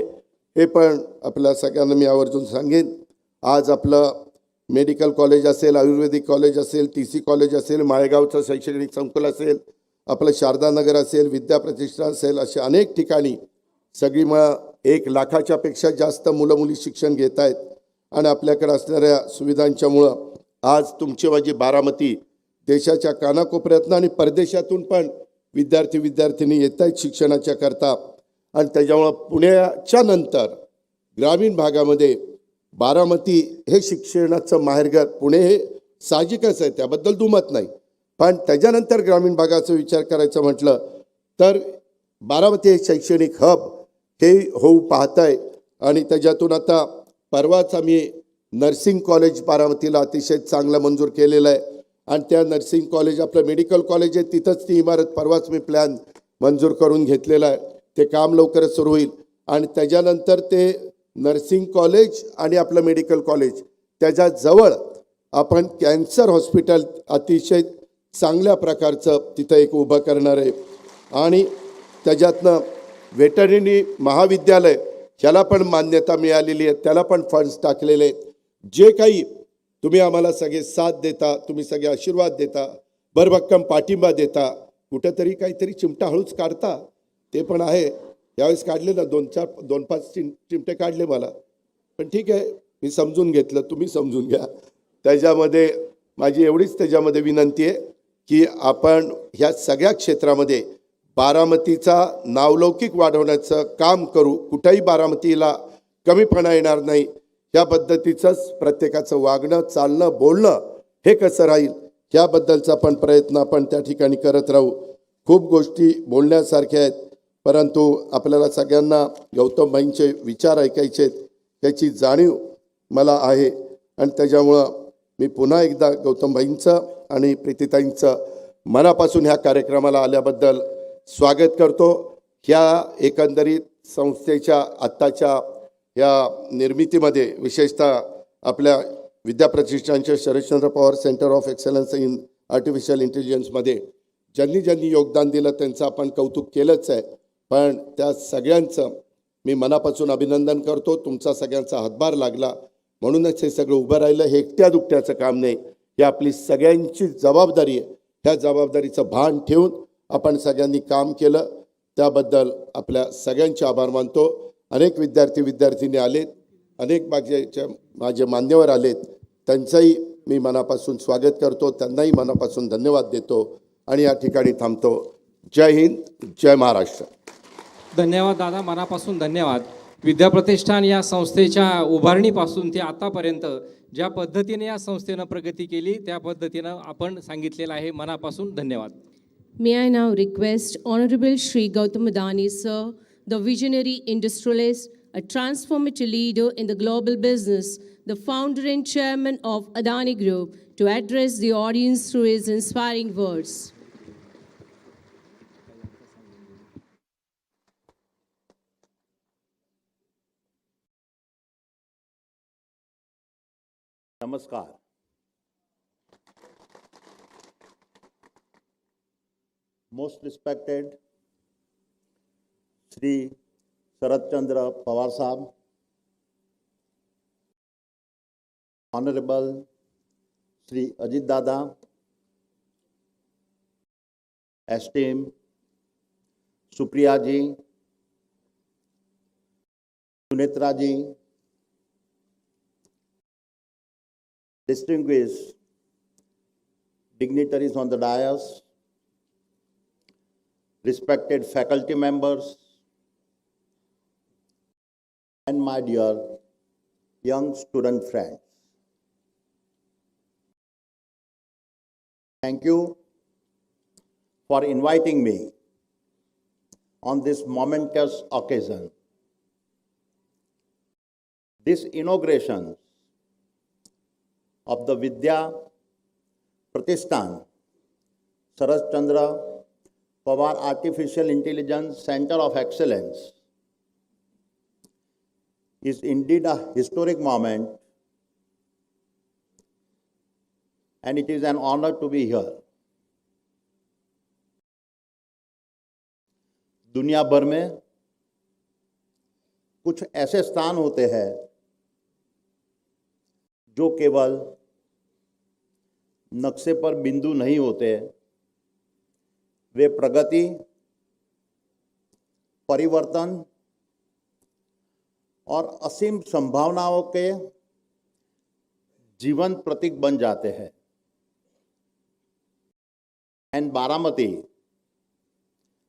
हे पण आपल्या सगळ्यांना मी आवर्जून सांगेन. आज आपलं मेडिकल कॉलेज असेल, आयुर्वेदिक कॉलेज असेल, TC कॉलेज असेल, माळेगावचं शैक्षणिक संकुल असेल, आपलं शारदानगर असेल, विद्या प्रतिष्ठान असेल, असे अनेक ठिकाणी सगळी 1 लाखाच्या पेक्षा जास्त मुलं मुली शिक्षण घेत आहेत आणि आपल्याकडे असणाऱ्या सुविधांच्यामुळं आज तुमची माझी बारामती देशाच्या कानाकोपऱ्यातनं आणि परदेशातून पण विद्यार्थी येत आहेत शिक्षणाच्या करता आणि त्याच्यामुळं पुण्याच्या नंतर ग्रामीण भागामध्ये बारामती हे शिक्षणाचं माहेरघर. पुणे हे साहजिकच आहे, त्याबद्दल दुमत नाही, पण त्याच्यानंतर ग्रामीण भागाचा विचार करायचं म्हटलं तर बारामती हे शैक्षणिक हब हे होऊ पाहत आहे. आणि त्याच्यातून आता परवाच आम्ही नर्सिंग कॉलेज बारामतीला अतिशय चांगलं मंजूर केलेलं आहे आणि त्या नर्सिंग कॉलेज आपलं मेडिकल कॉलेज आहे तिथंच ती इमारत परवाच मी प्लॅन मंजूर करून घेतलेला आहे. ते काम लवकरच सुरू होईल आणि त्याच्यानंतर ते नर्सिंग कॉलेज आणि आपलं मेडिकल कॉलेज त्याच्याजवळ आपण कॅन्सर हॉस्पिटल अतिशय चांगल्या प्रकारचं तिथं एक उभं करणार आहे आणि त्याच्यातनं वेटरनरी महाविद्यालय ह्याला पण मान्यता मिळालेली आहे, त्याला पण फंड्स टाकलेले आहेत. जे काही तुम्ही आम्हाला सगळे साथ देता, तुम्ही सगळे आशीर्वाद देता, भरभक्कम पाठिंबा देता, कुठंतरी काहीतरी चिमटा हळूच काढता, ते पण आहे. यावेळेस काढले ना 2-5 चिमटे काढले मला, पण ठीक आहे, मी समजून घेतलं, तुम्ही समजून घ्या. त्याच्यामध्ये माझी एवढीच त्याच्यामध्ये विनंती आहे की आपण ह्या सगळ्या क्षेत्रामध्ये बारामतीचा नावलौकिक वाढवण्याचं काम करू. कुठेही बारामतीला कमीपणा येणार नाही, या पद्धतीचंच प्रत्येकाचं वागणं, चालणं, बोलणं हे कसं राहील याबद्दलचा पण प्रयत्न आपण त्या ठिकाणी करत राहू. खूप गोष्टी बोलण्यासारख्या आहेत, परंतु आपल्याला सगळ्यांना गौतमभाईंचे विचार ऐकायचे आहेत याची जाणीव मला आहे आणि त्याच्यामुळं मी पुन्हा एकदा गौतमभाईंचं आणि प्रीतीताईंचं मनापासून ह्या कार्यक्रमाला आल्याबद्दल स्वागत करतो. ह्या एकंदरीत संस्थेच्या आत्ताच्या या निर्मितीमध्ये विशेषतः आपल्या विद्या प्रतिष्ठानच्या Sharadchandra Pawar centre of excellence in artificial इंटेलिजन्समध्ये ज्यांनी योगदान दिलं त्यांचं आपण कौतुक केलंच आहे, पण त्या सगळ्यांचं मी मनापासून अभिनंदन करतो. तुमचा सगळ्यांचा हातभार लागला म्हणूनच हे सगळं उभं राहिलं. हे एकट्या दुकट्याचं काम नाही, ही आपली सगळ्यांची जबाबदारी आहे. ह्या जबाबदारीचं भान ठेवून आपण सगळ्यांनी काम केलं, त्याबद्दल आपल्या सगळ्यांचे आभार मानतो. अनेक विद्यार्थी आलेत, अनेक माझे मान्यवर आलेत, त्यांचंही मी मनापासून स्वागत करतो, त्यांनाही मनापासून धन्यवाद देतो आणि या ठिकाणी थांबतो. जय हिंद, जय महाराष्ट्र. धन्यवाद दादा, मनापासून धन्यवाद. विद्या प्रतिष्ठान या संस्थेच्या उभारणीपासून ते आतापर्यंत ज्या पद्धतीने या संस्थेनं प्रगती केली त्या पद्धतीनं आपण सांगितलेलं आहे. मनापासून धन्यवाद. May I now request Honorable Shri Gautam Adani, sir, the visionary industrialist, a transformative leader in the global business, the founder and chairman of Adani Group, to address the audience through his inspiring words. नमस्कार. Most respected Shri Sharadchandra Pawar Sahab, Honorable Shri Ajit Dada, esteemed Supriya ji, Sunetra ji, distinguished dignitaries on the dais, respected faculty members, and my dear young student friends. Thank you for inviting me on this momentous occasion. This inauguration of the Vidya Pratishthan, Sarath Chandra Pawar Artificial Intelligence Center of Excellence is indeed a historic moment, and it is an honor to be here. दुनिया भर में कुछ ऐसे स्थान होते हैं जो केवल नक्शे पर बिंदु नहीं होते, वे प्रगति, परिवर्तन और असीम संभावनाओं के जीवंत प्रतीक बन जाते हैं. And Baramati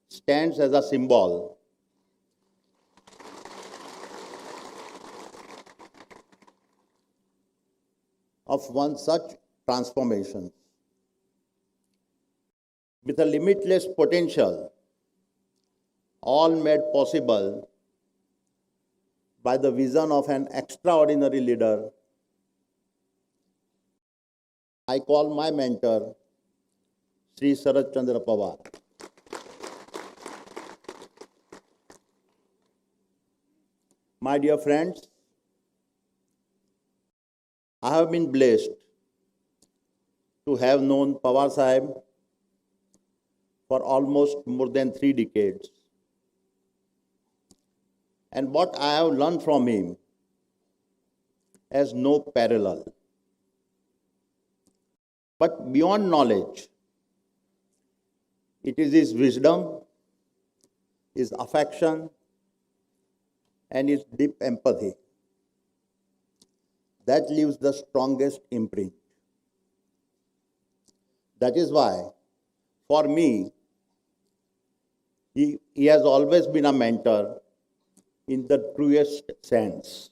stands as a symbol of one such transformation. With a limitless potential, all made possible by the vision of an extraordinary leader, I call my mentor, Sri Sarath Chandra Pawar. My dear friends, I have been blessed to have known Pawar Sahib for almost more than 3 decades. And what I have learned from him has no parallel. But beyond knowledge, it is his wisdom, his affection, and his deep empathy that leaves the strongest imprint. That is why, for me, he has always been a mentor in the truest sense.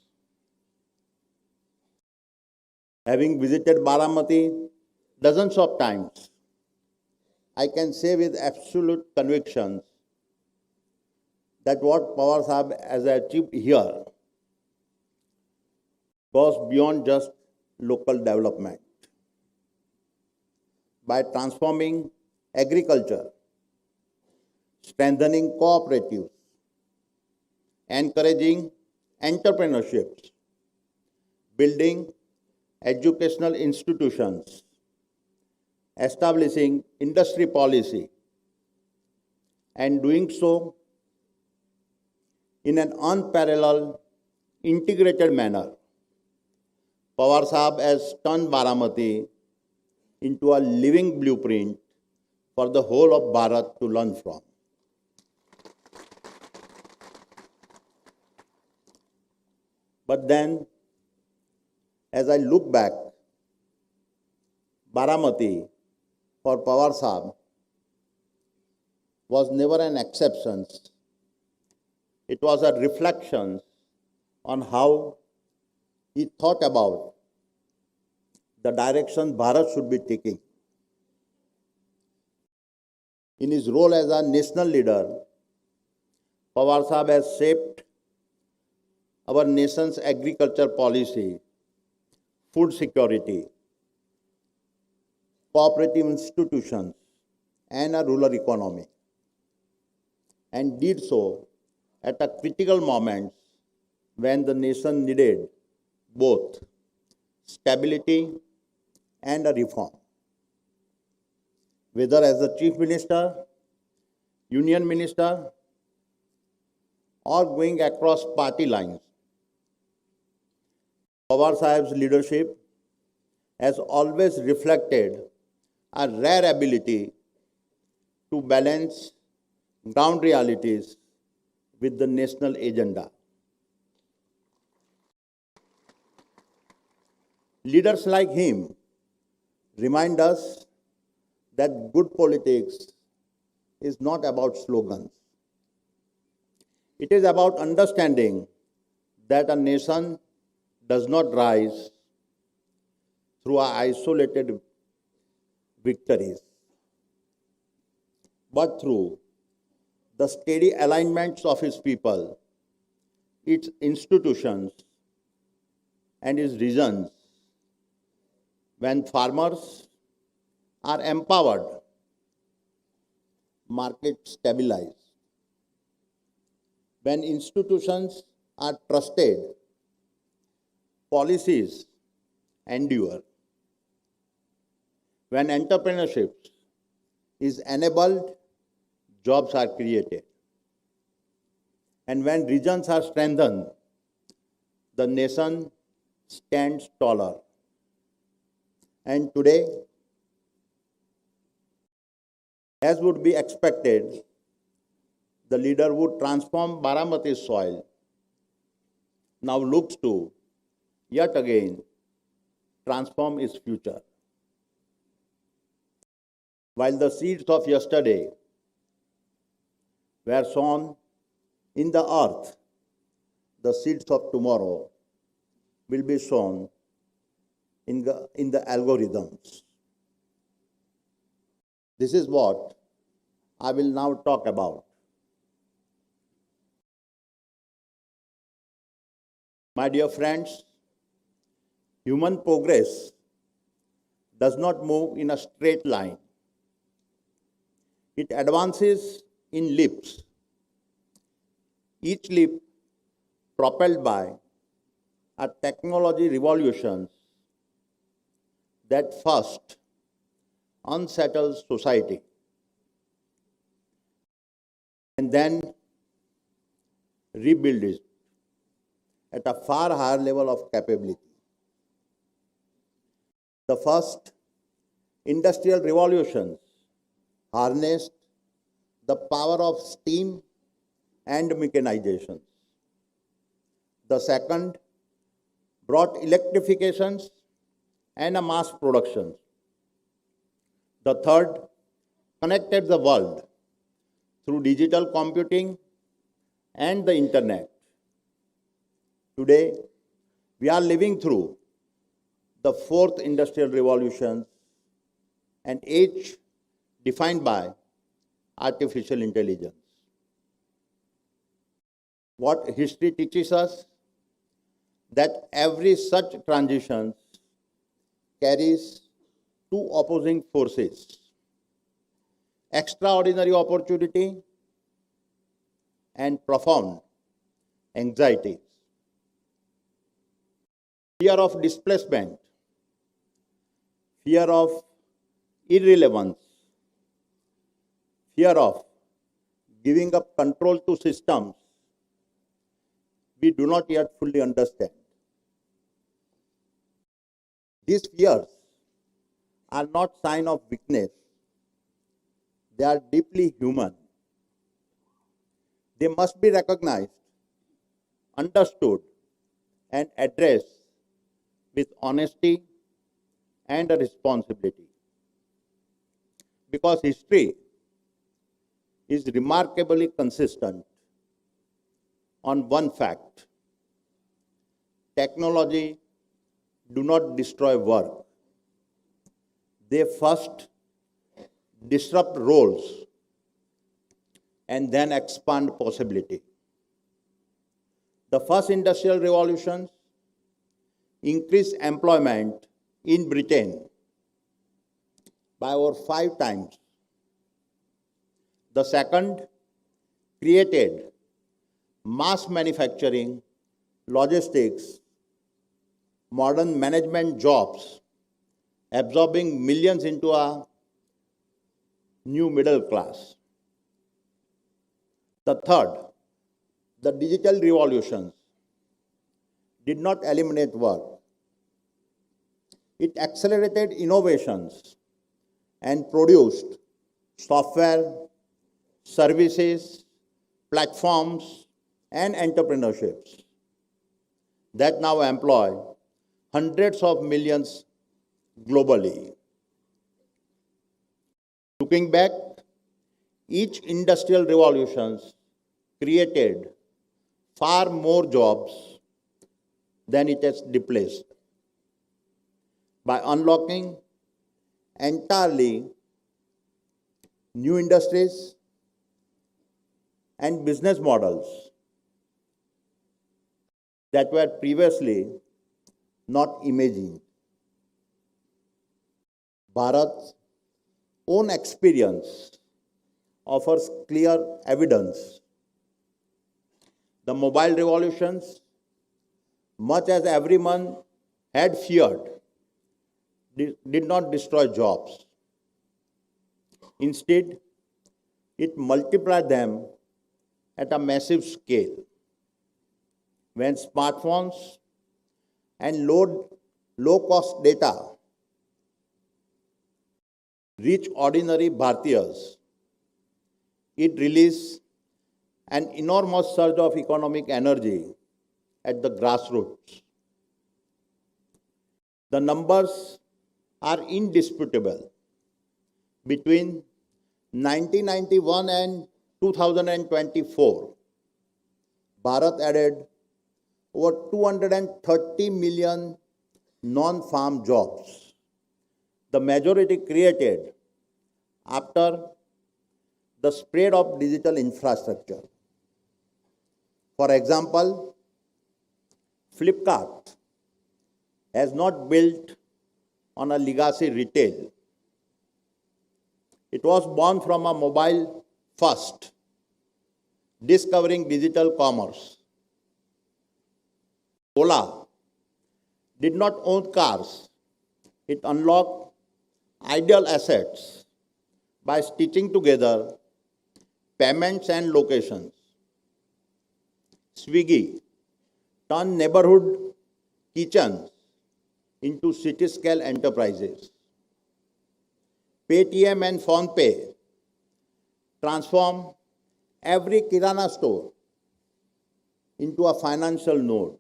Having visited Baramati dozens of times, I can say with absolute conviction that what Pawar Sahib has achieved here goes beyond just local development. By transforming agriculture, strengthening cooperatives, encouraging entrepreneurships, building educational institutions, establishing industry policy, and doing so in an unparalleled, integrated manner, Pawar Sahib has turned Baramati into a living blueprint for the whole of Bharat to learn from. But then, as I look back, Baramati for Pawar Sahib was never an exception. It was a reflection on how he thought about the direction Bharat should be taking. In his role as a national leader, Pawar Sahib has shaped our nation's agriculture policy, food security, cooperative institutions, and a rural economy, and did so at a critical moment when the nation needed both stability and a reform. Whether as the Chief Minister, Union Minister, or going across party lines, Pawar Sahib's leadership has always reflected a rare ability to balance ground realities with the national agenda. Leaders like him remind us that good politics is not about slogans. It is about understanding that a nation does not rise through isolated victories, but through the steady alignments of his people, its institutions, and its regions. When farmers, are empowered, markets stabilize. When institutions are trusted, policies endure. When entrepreneurship is enabled, jobs are created. And when regions are strengthened, the nation stands taller. And today, as would be expected, the leader would transform Baramati's soil, now looks to, yet again, transform its future. While the seeds of yesterday were sown in the earth, the seeds of tomorrow will be sown in the algorithms. This is what I will now talk about. My dear friends, human progress does not move in a straight line. It advances in leaps, each leap propelled by a technology revolution that first unsettles society and then rebuilds it at a far higher level of capability. The first industrial revolutions harnessed the power of steam and mechanization. The second brought electrifications and a mass production. The third connected the world through digital computing and the internet. Today, we are living through the fourth industrial revolution, an age defined by artificial intelligence. What history teaches us that every such transition carries two opposing forces: extraordinary opportunity and profound anxieties. Fear of displacement, fear of irrelevance, fear of giving up control to systems we do not yet fully understand. These fears are not signs of weakness. They are deeply human. They must be recognized, understood, and addressed with honesty and a responsibility. Because history is remarkably consistent on one fact: technology do not destroy work. They first disrupt roles and then expand possibility. The first industrial revolutions increased employment in Britain by over 5 times. The second created mass manufacturing, logistics, modern management jobs, absorbing millions into a new middle class. The third, the digital revolutions, did not eliminate work. It accelerated innovations and produced software, services, platforms, and entrepreneurships that now employ hundreds of millions globally. Looking back, each industrial revolution created far more jobs than it has displaced. By unlocking entirely new industries and business models that were previously not imagined, Bharat own experience offers clear evidence. The mobile revolutions, much as everyone had feared, did not destroy jobs. Instead, it multiplied them at a massive scale. When smartphones and low-cost data reach ordinary Bhartiyas, it released an enormous surge of economic energy at the grassroots. The numbers are indisputable. Between 1991 and 2024, Bharat added over 230 million non-farm jobs, the majority created after the spread of digital infrastructure. For example, Flipkart has not built on a legacy retail. It was born from a mobile first, discovering digital commerce. Ola did not own cars. It unlocked ideal assets by stitching together payments and locations. Swiggy turned neighborhood kitchens into city-scale enterprises. Paytm and PhonePe transformed every Kirana store into a financial node.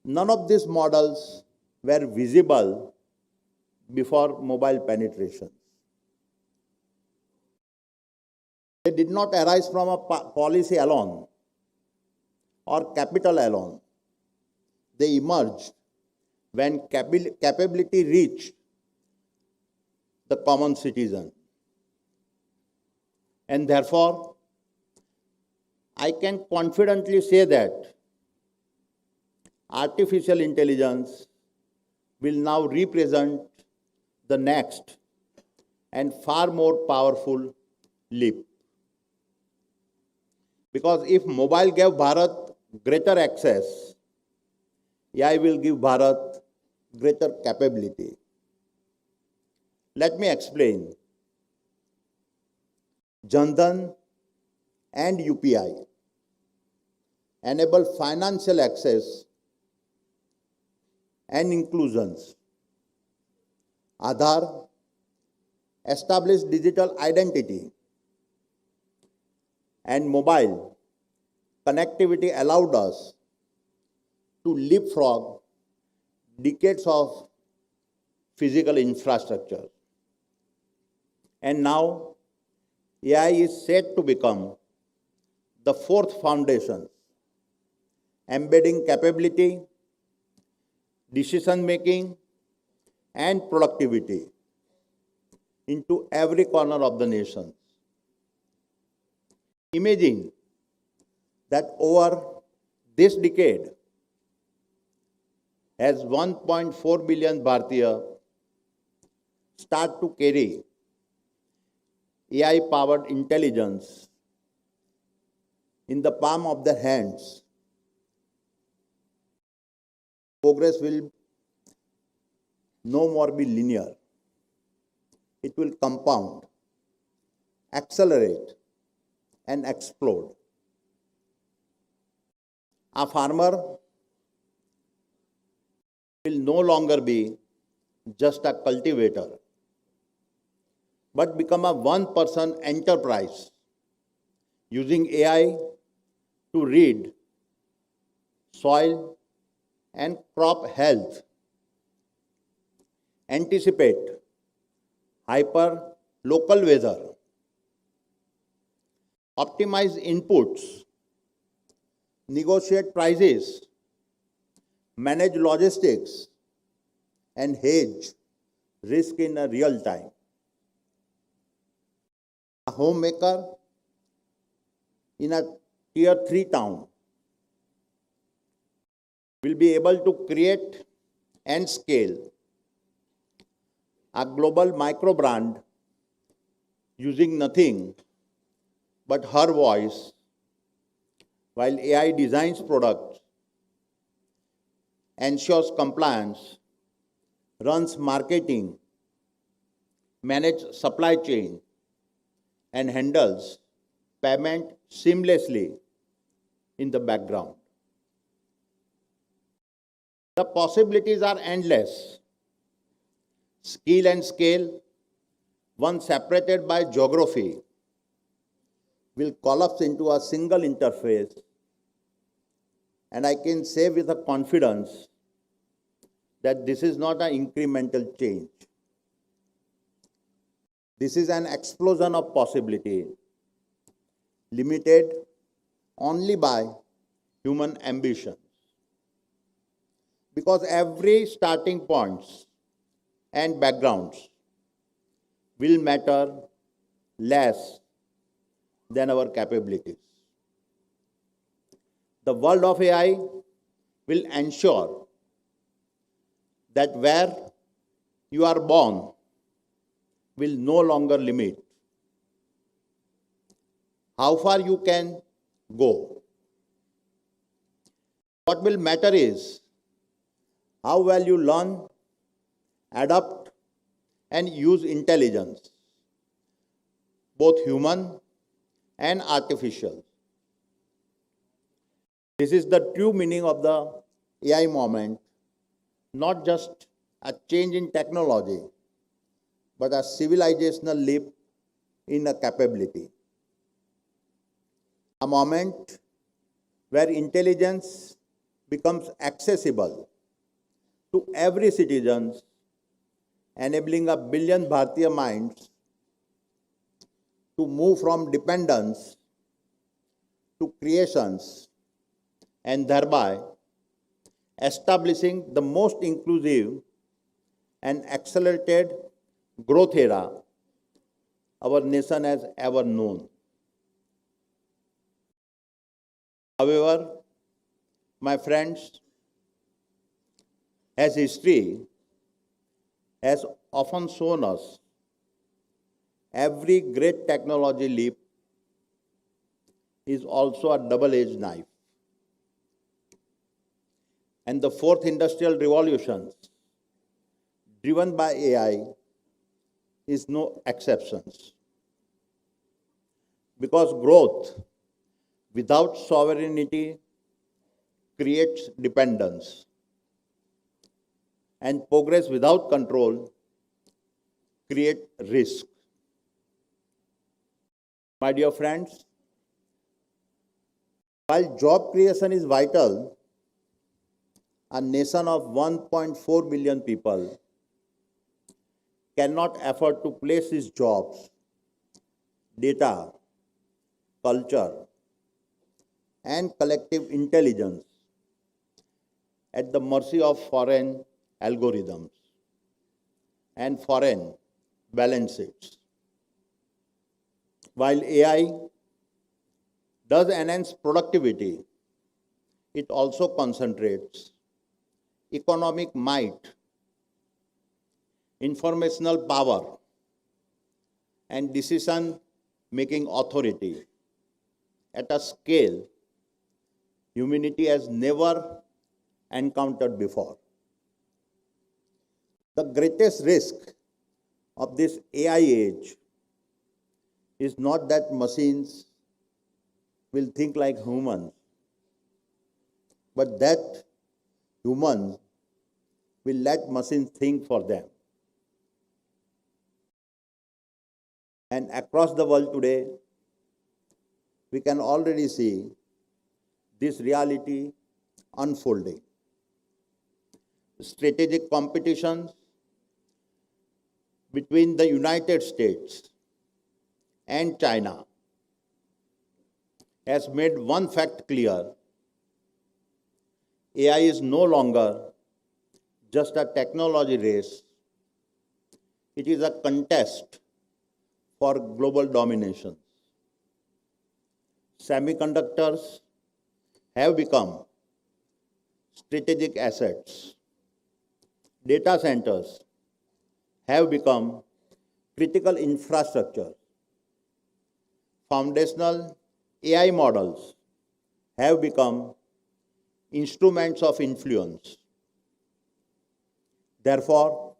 None of these models were visible before mobile penetration. They did not arise from a policy alone or capital alone. They emerged when capability reached the common citizen. And therefore, I can confidently say that artificial intelligence will now represent the next and far more powerful leap. Because if mobile gave Bharat greater access, AI will give Bharat greater capability. Let me explain. Jan Dhan and UPI enable financial access and inclusions. Aadhaar established digital identity, and mobile connectivity allowed us to leapfrog decades of physical infrastructure. And now, AI is set to become the fourth foundation, embedding capability, decision-making, and productivity into every corner of the nation. Imagine that over this decade, as 1.4 billion Bharatiya start to carry AI-powered intelligence in the palm of their hands, progress will no more be linear. It will compound, accelerate, and explode. A farmer will no longer be just a cultivator, but become a one-person enterprise using AI to read soil and crop health, anticipate hyper-local weather, optimize inputs, negotiate prices, manage logistics, and hedge risk in a real time. A homemaker in a tier 3 town will be able to create and scale a global micro brand using nothing but her voice, while AI designs products, ensures compliance, runs marketing, manages supply chain, and handles payment seamlessly in the background. The possibilities are endless. Skill and scale, once separated by geography, will collapse into a single interface. And I can say with a confidence that this is not an incremental change. This is an explosion of possibility, limited only by human ambition. Because every starting points and backgrounds will matter less than our capabilities. The world of AI will ensure that where you are born will no longer limit how far you can go. What will matter is how well you learn, adapt, and use intelligence, both human and artificial. This is the true meaning of the AI moment, not just a change in technology, but a civilizational leap in a capability. A moment where intelligence becomes accessible to every citizen, enabling a billion Bharatiya minds to move from dependence to creations, and thereby establishing the most inclusive and accelerated growth era our nation has ever known. However, my friends, as history has often shown us, every great technology leap is also a double-edged knife. And the fourth industrial revolution, driven by AI, is no exceptions. Because growth without sovereignty creates dependence, and progress without control creates risk. My dear friends, while job creation is vital, a nation of 1.4 billion people cannot afford to place its jobs, data, culture, and collective intelligence at the mercy of foreign algorithms and foreign balance sheets. While AI does enhance productivity, it also concentrates economic might, informational power, and decision-making authority at a scale humanity has never encountered before. The greatest risk of this AI age is not that machines will think like humans, but that humans will let machines think for them. And across the world today, we can already see this reality unfolding. Strategic competitions between the United States and China has made one fact clear: AI is no longer just a technology race, it is a contest for global domination. Semiconductors have become strategic assets. Data centers have become critical infrastructure. Foundational AI models have become instruments of influence. Therefore,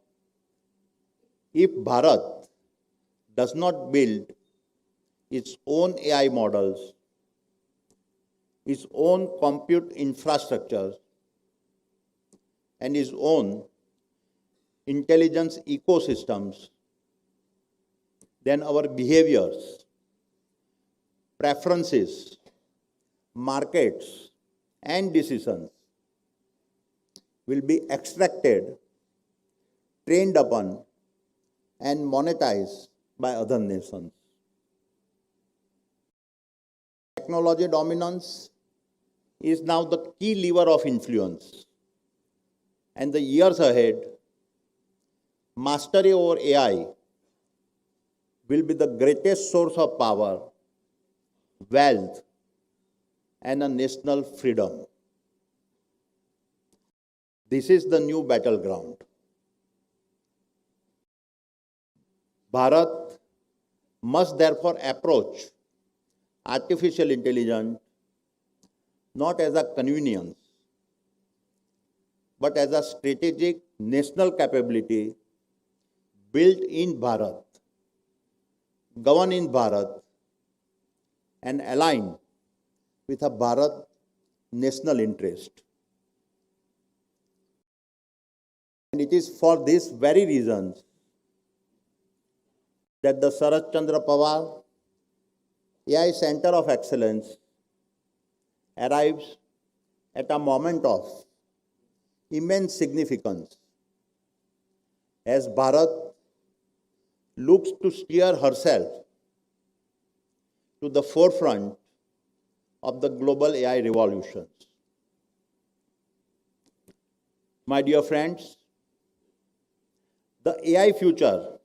if Bharat does not build its own AI models, its own compute infrastructure, and its own intelligence ecosystems, then our behaviors, preferences, markets, and decisions will be extracted, trained upon, and monetized by other nations. Technology dominance is now the key lever of influence, and the years ahead, mastery over AI will be the greatest source of power, wealth, and a national freedom. This is the new battleground. Bharat must therefore approach artificial intelligence not as a convenience, but as a strategic national capability built in Bharat, governed in Bharat, and aligned with a Bharat national interest. And it is for these very reasons that the Sarath Chandra Pawar AI Center of Excellence arrives at a moment of immense significance as Bharat looks to steer herself to the forefront of the global AI revolutions. My dear friends, the AI future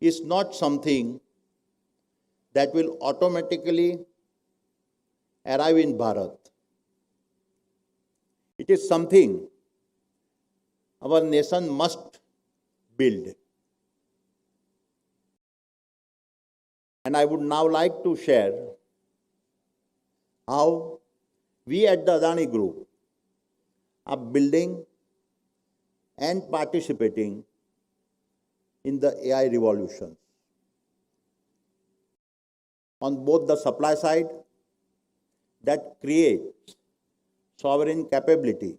is not something that will automatically arrive in Bharat. It is something our nation must build. And I would now like to share how we at the Adani Group are building and participating in the AI revolution. On both the supply side, that creates sovereign capability,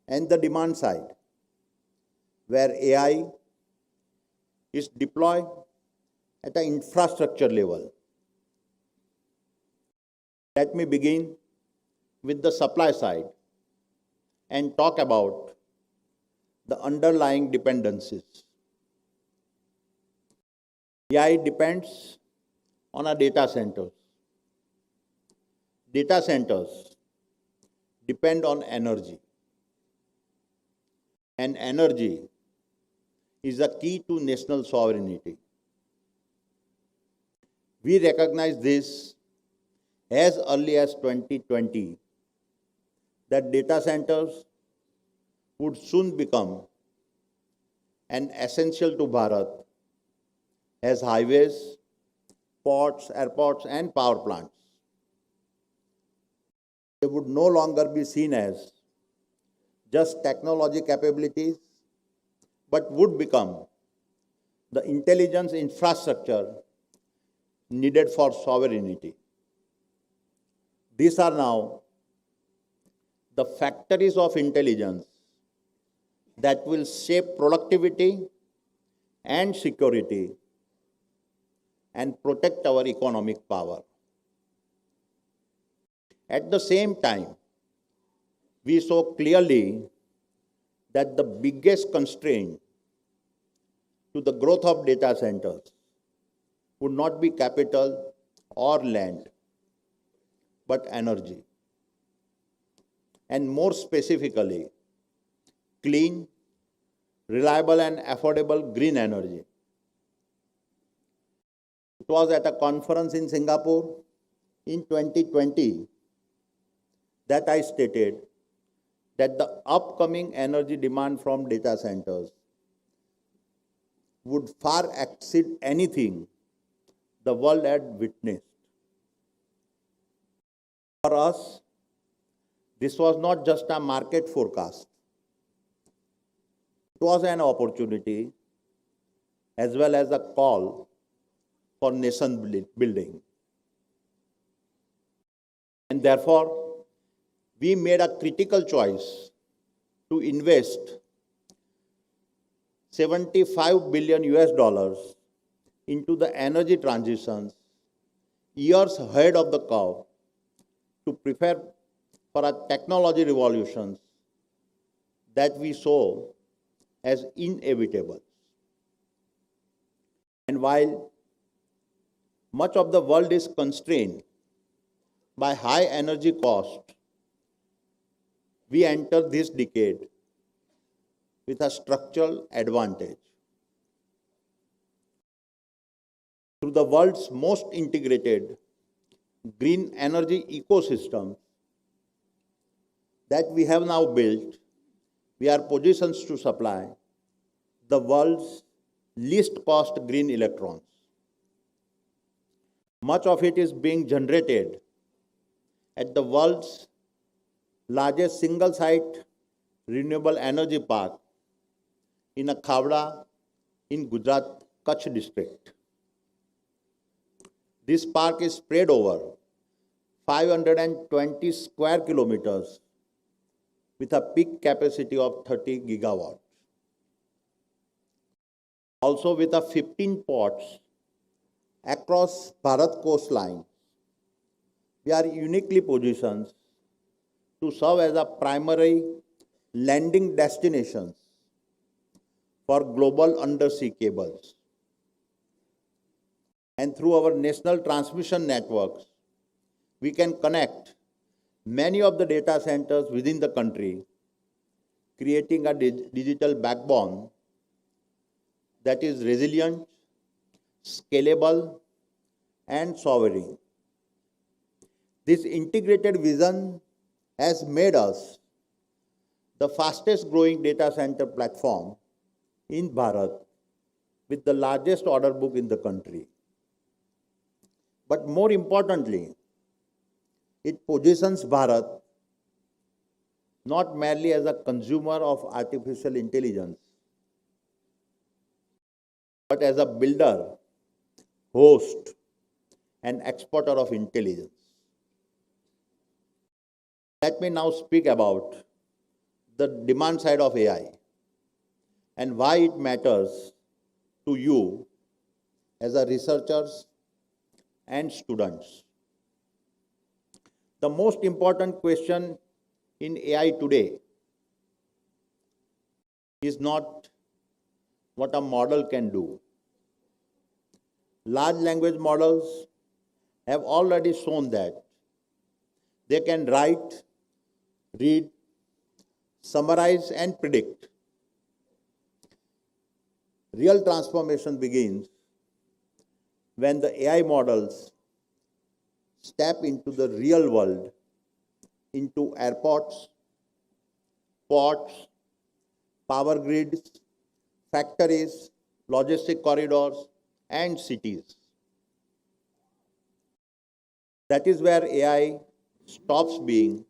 and the demand side, where AI is deployed at an infrastructure level. Let me begin with the supply side and talk about the underlying dependencies. AI depends on our data centers. Data centers depend on energy. And energy is a key to national sovereignty. We recognize this as early as 2020, that data centers would soon become an essential to Bharat as highways, ports, airports, and power plants. They would no longer be seen as just technology capabilities, but would become the intelligence infrastructure needed for sovereignty. These are now the factories of intelligence that will shape productivity and security and protect our economic power. At the same time, we saw clearly that the biggest constraint to the growth of data centers would not be capital or land, but energy. And more specifically, clean, reliable, and affordable green energy. It was at a conference in Singapore in 2020 that I stated that the upcoming energy demand from data centers would far exceed anything the world had witnessed. For us, this was not just a market forecast. It was an opportunity as well as a call for nation building. And therefore, we made a critical choice to invest 75 billion US dollars into the energy transitions years ahead of the curve to prepare for a technology revolutions that we saw as inevitable. And while much of the world is constrained by high energy cost, we enter this decade with a structural advantage. Through the world's most integrated green energy ecosystem that we have now built, we are positioned to supply the world's least cost green electrons. Much of it is being generated at the world's largest single-site renewable energy park in a Khavda in Gujarat, Kutch district. This park is spread over 520 square kilometers with a peak capacity of 30 gigawatts. Also with a 15 ports across Bharat coastline, we are uniquely positioned to serve as a primary landing destinations for global undersea cables. And through our national transmission networks, we can connect many of the data centers within the country, creating a digital backbone that is resilient, scalable, and sovereign. This integrated vision has made us the fastest growing data center platform in Bharat with the largest order book in the country. But more importantly, it positions Bharat not merely as a consumer of artificial intelligence, but as a builder, host, and exporter of intelligence. Let me now speak about the demand side of AI and why it matters to you as a researchers and students. The most important question in AI today is not what a model can do. Large language models have already shown that they can write, read, summarize, and predict. Real transformation begins when the AI models step into the real world, into airports, ports, power grids, factories, logistic corridors, and cities. That is where AI stops being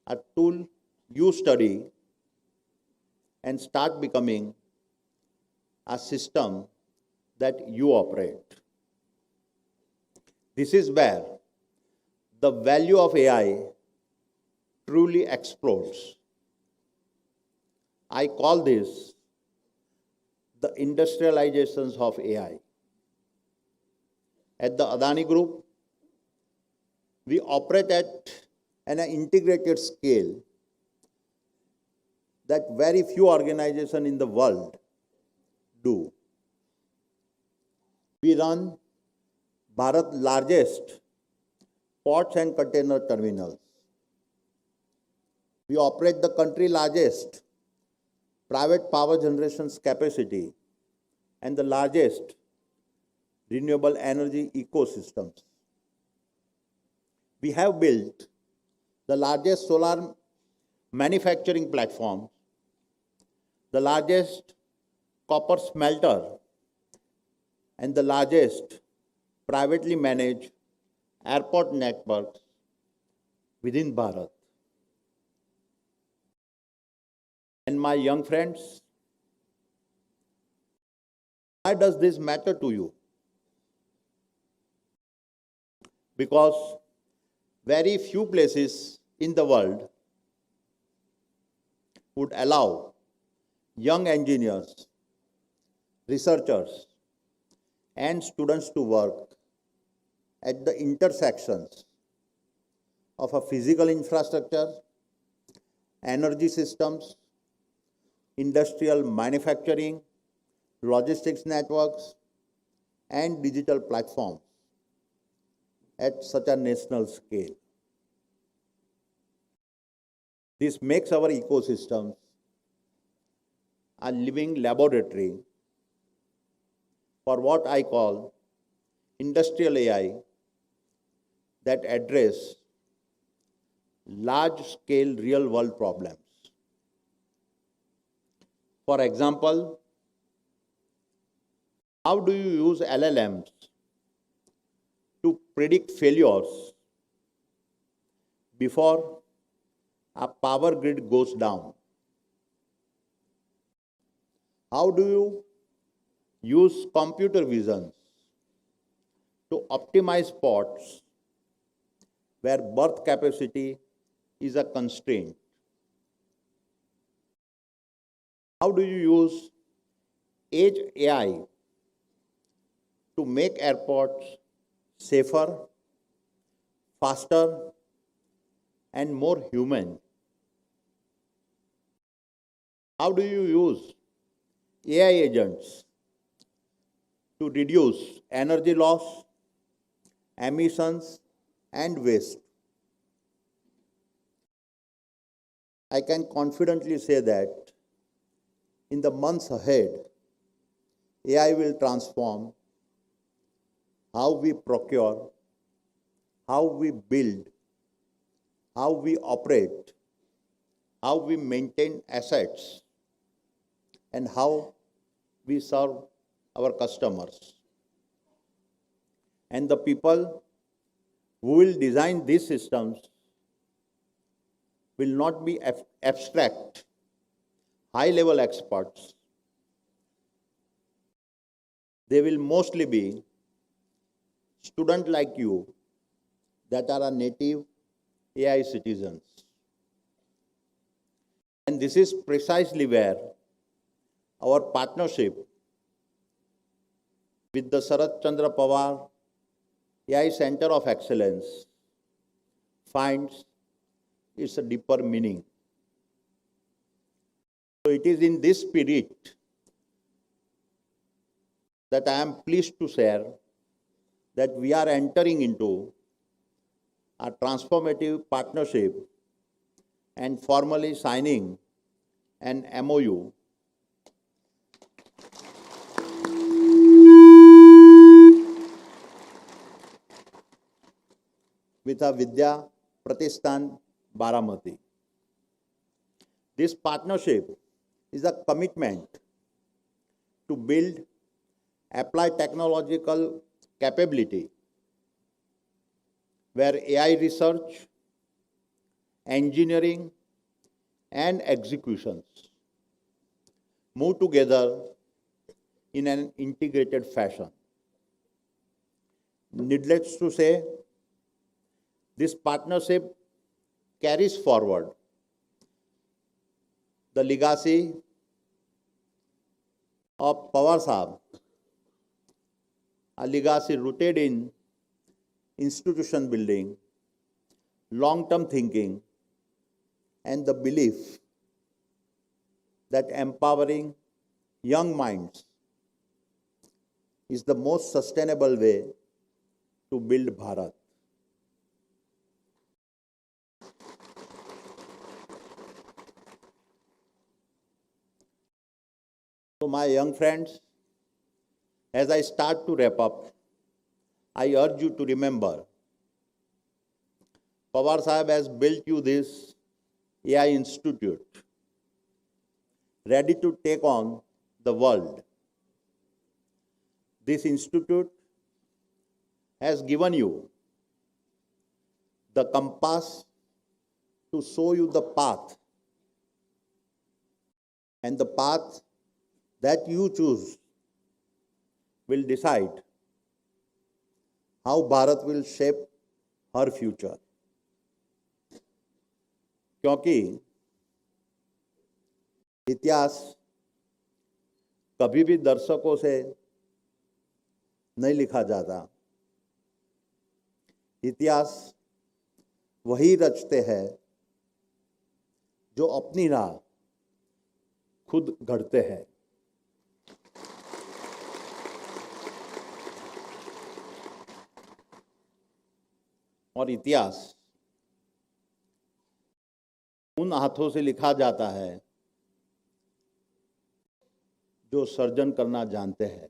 a tool you study and start becoming a system that you operate. This is where the value of AI truly explodes. I call this the industrializations of AI. At the Adani Group, we operate at an integrated scale that very few organizations in the world do. We run Bharat's largest ports and container terminals. We operate the country's largest private power generation capacity and the largest renewable energy ecosystems. We have built the largest solar manufacturing platform, the largest copper smelter and the largest privately managed airport networks within Bharat. And my young friends, why does this matter to you? Because very few places in the world would allow young engineers, researchers, and students to work at the intersections of a physical infrastructure, energy systems, industrial manufacturing, logistics networks, and digital platforms at such a national scale. This makes our ecosystems a living laboratory for what I call industrial AI that address large-scale real-world problems. For example, how do you use LLMs to predict failures before a power grid goes down? How do you use computer vision to optimize spots where berth capacity is a constraint? How do you use Edge AI to make airports safer, faster, and more human? How do you use AI agents to reduce energy loss, emissions, and waste? I can confidently say that in the months ahead, AI will transform how we procure, how we build, how we operate, how we maintain assets, and how we serve our customers. And the people who will design these systems will not be abstract, high-level experts. They will mostly be students like you that are a native AI citizens. And this is precisely where our partnership with the Sarat Chandra Pawar AI Center of Excellence finds its deeper meaning. So it is in this spirit that I am pleased to share that we are entering into a transformative partnership and formally signing an MOU with a Vidya Pratishthan Baramati. This partnership is a commitment to build applied technological capability where AI research, engineering, and executions move together in an integrated fashion. Needless to say, this partnership carries forward the legacy of Pawar Sahab, a legacy rooted in institution building, long-term thinking, and the belief that empowering young minds is the most sustainable way to build Bharat. So my young friends, as I start to wrap up, I urge you to remember, Pawar Sahib has built you this AI institute, ready to take on the world. This institute has given you the compass to show you the path, and the path that you choose will decide how Bharat will shape her future. क्योंकि इतिहास कभी भी दर्शकों से नहीं लिखा जाता। इतिहास वही रचते हैं जो अपनी राह खुद गढ़ते हैं। और इतिहास उन हाथों से लिखा जाता है जो सर्जन करना जानते हैं।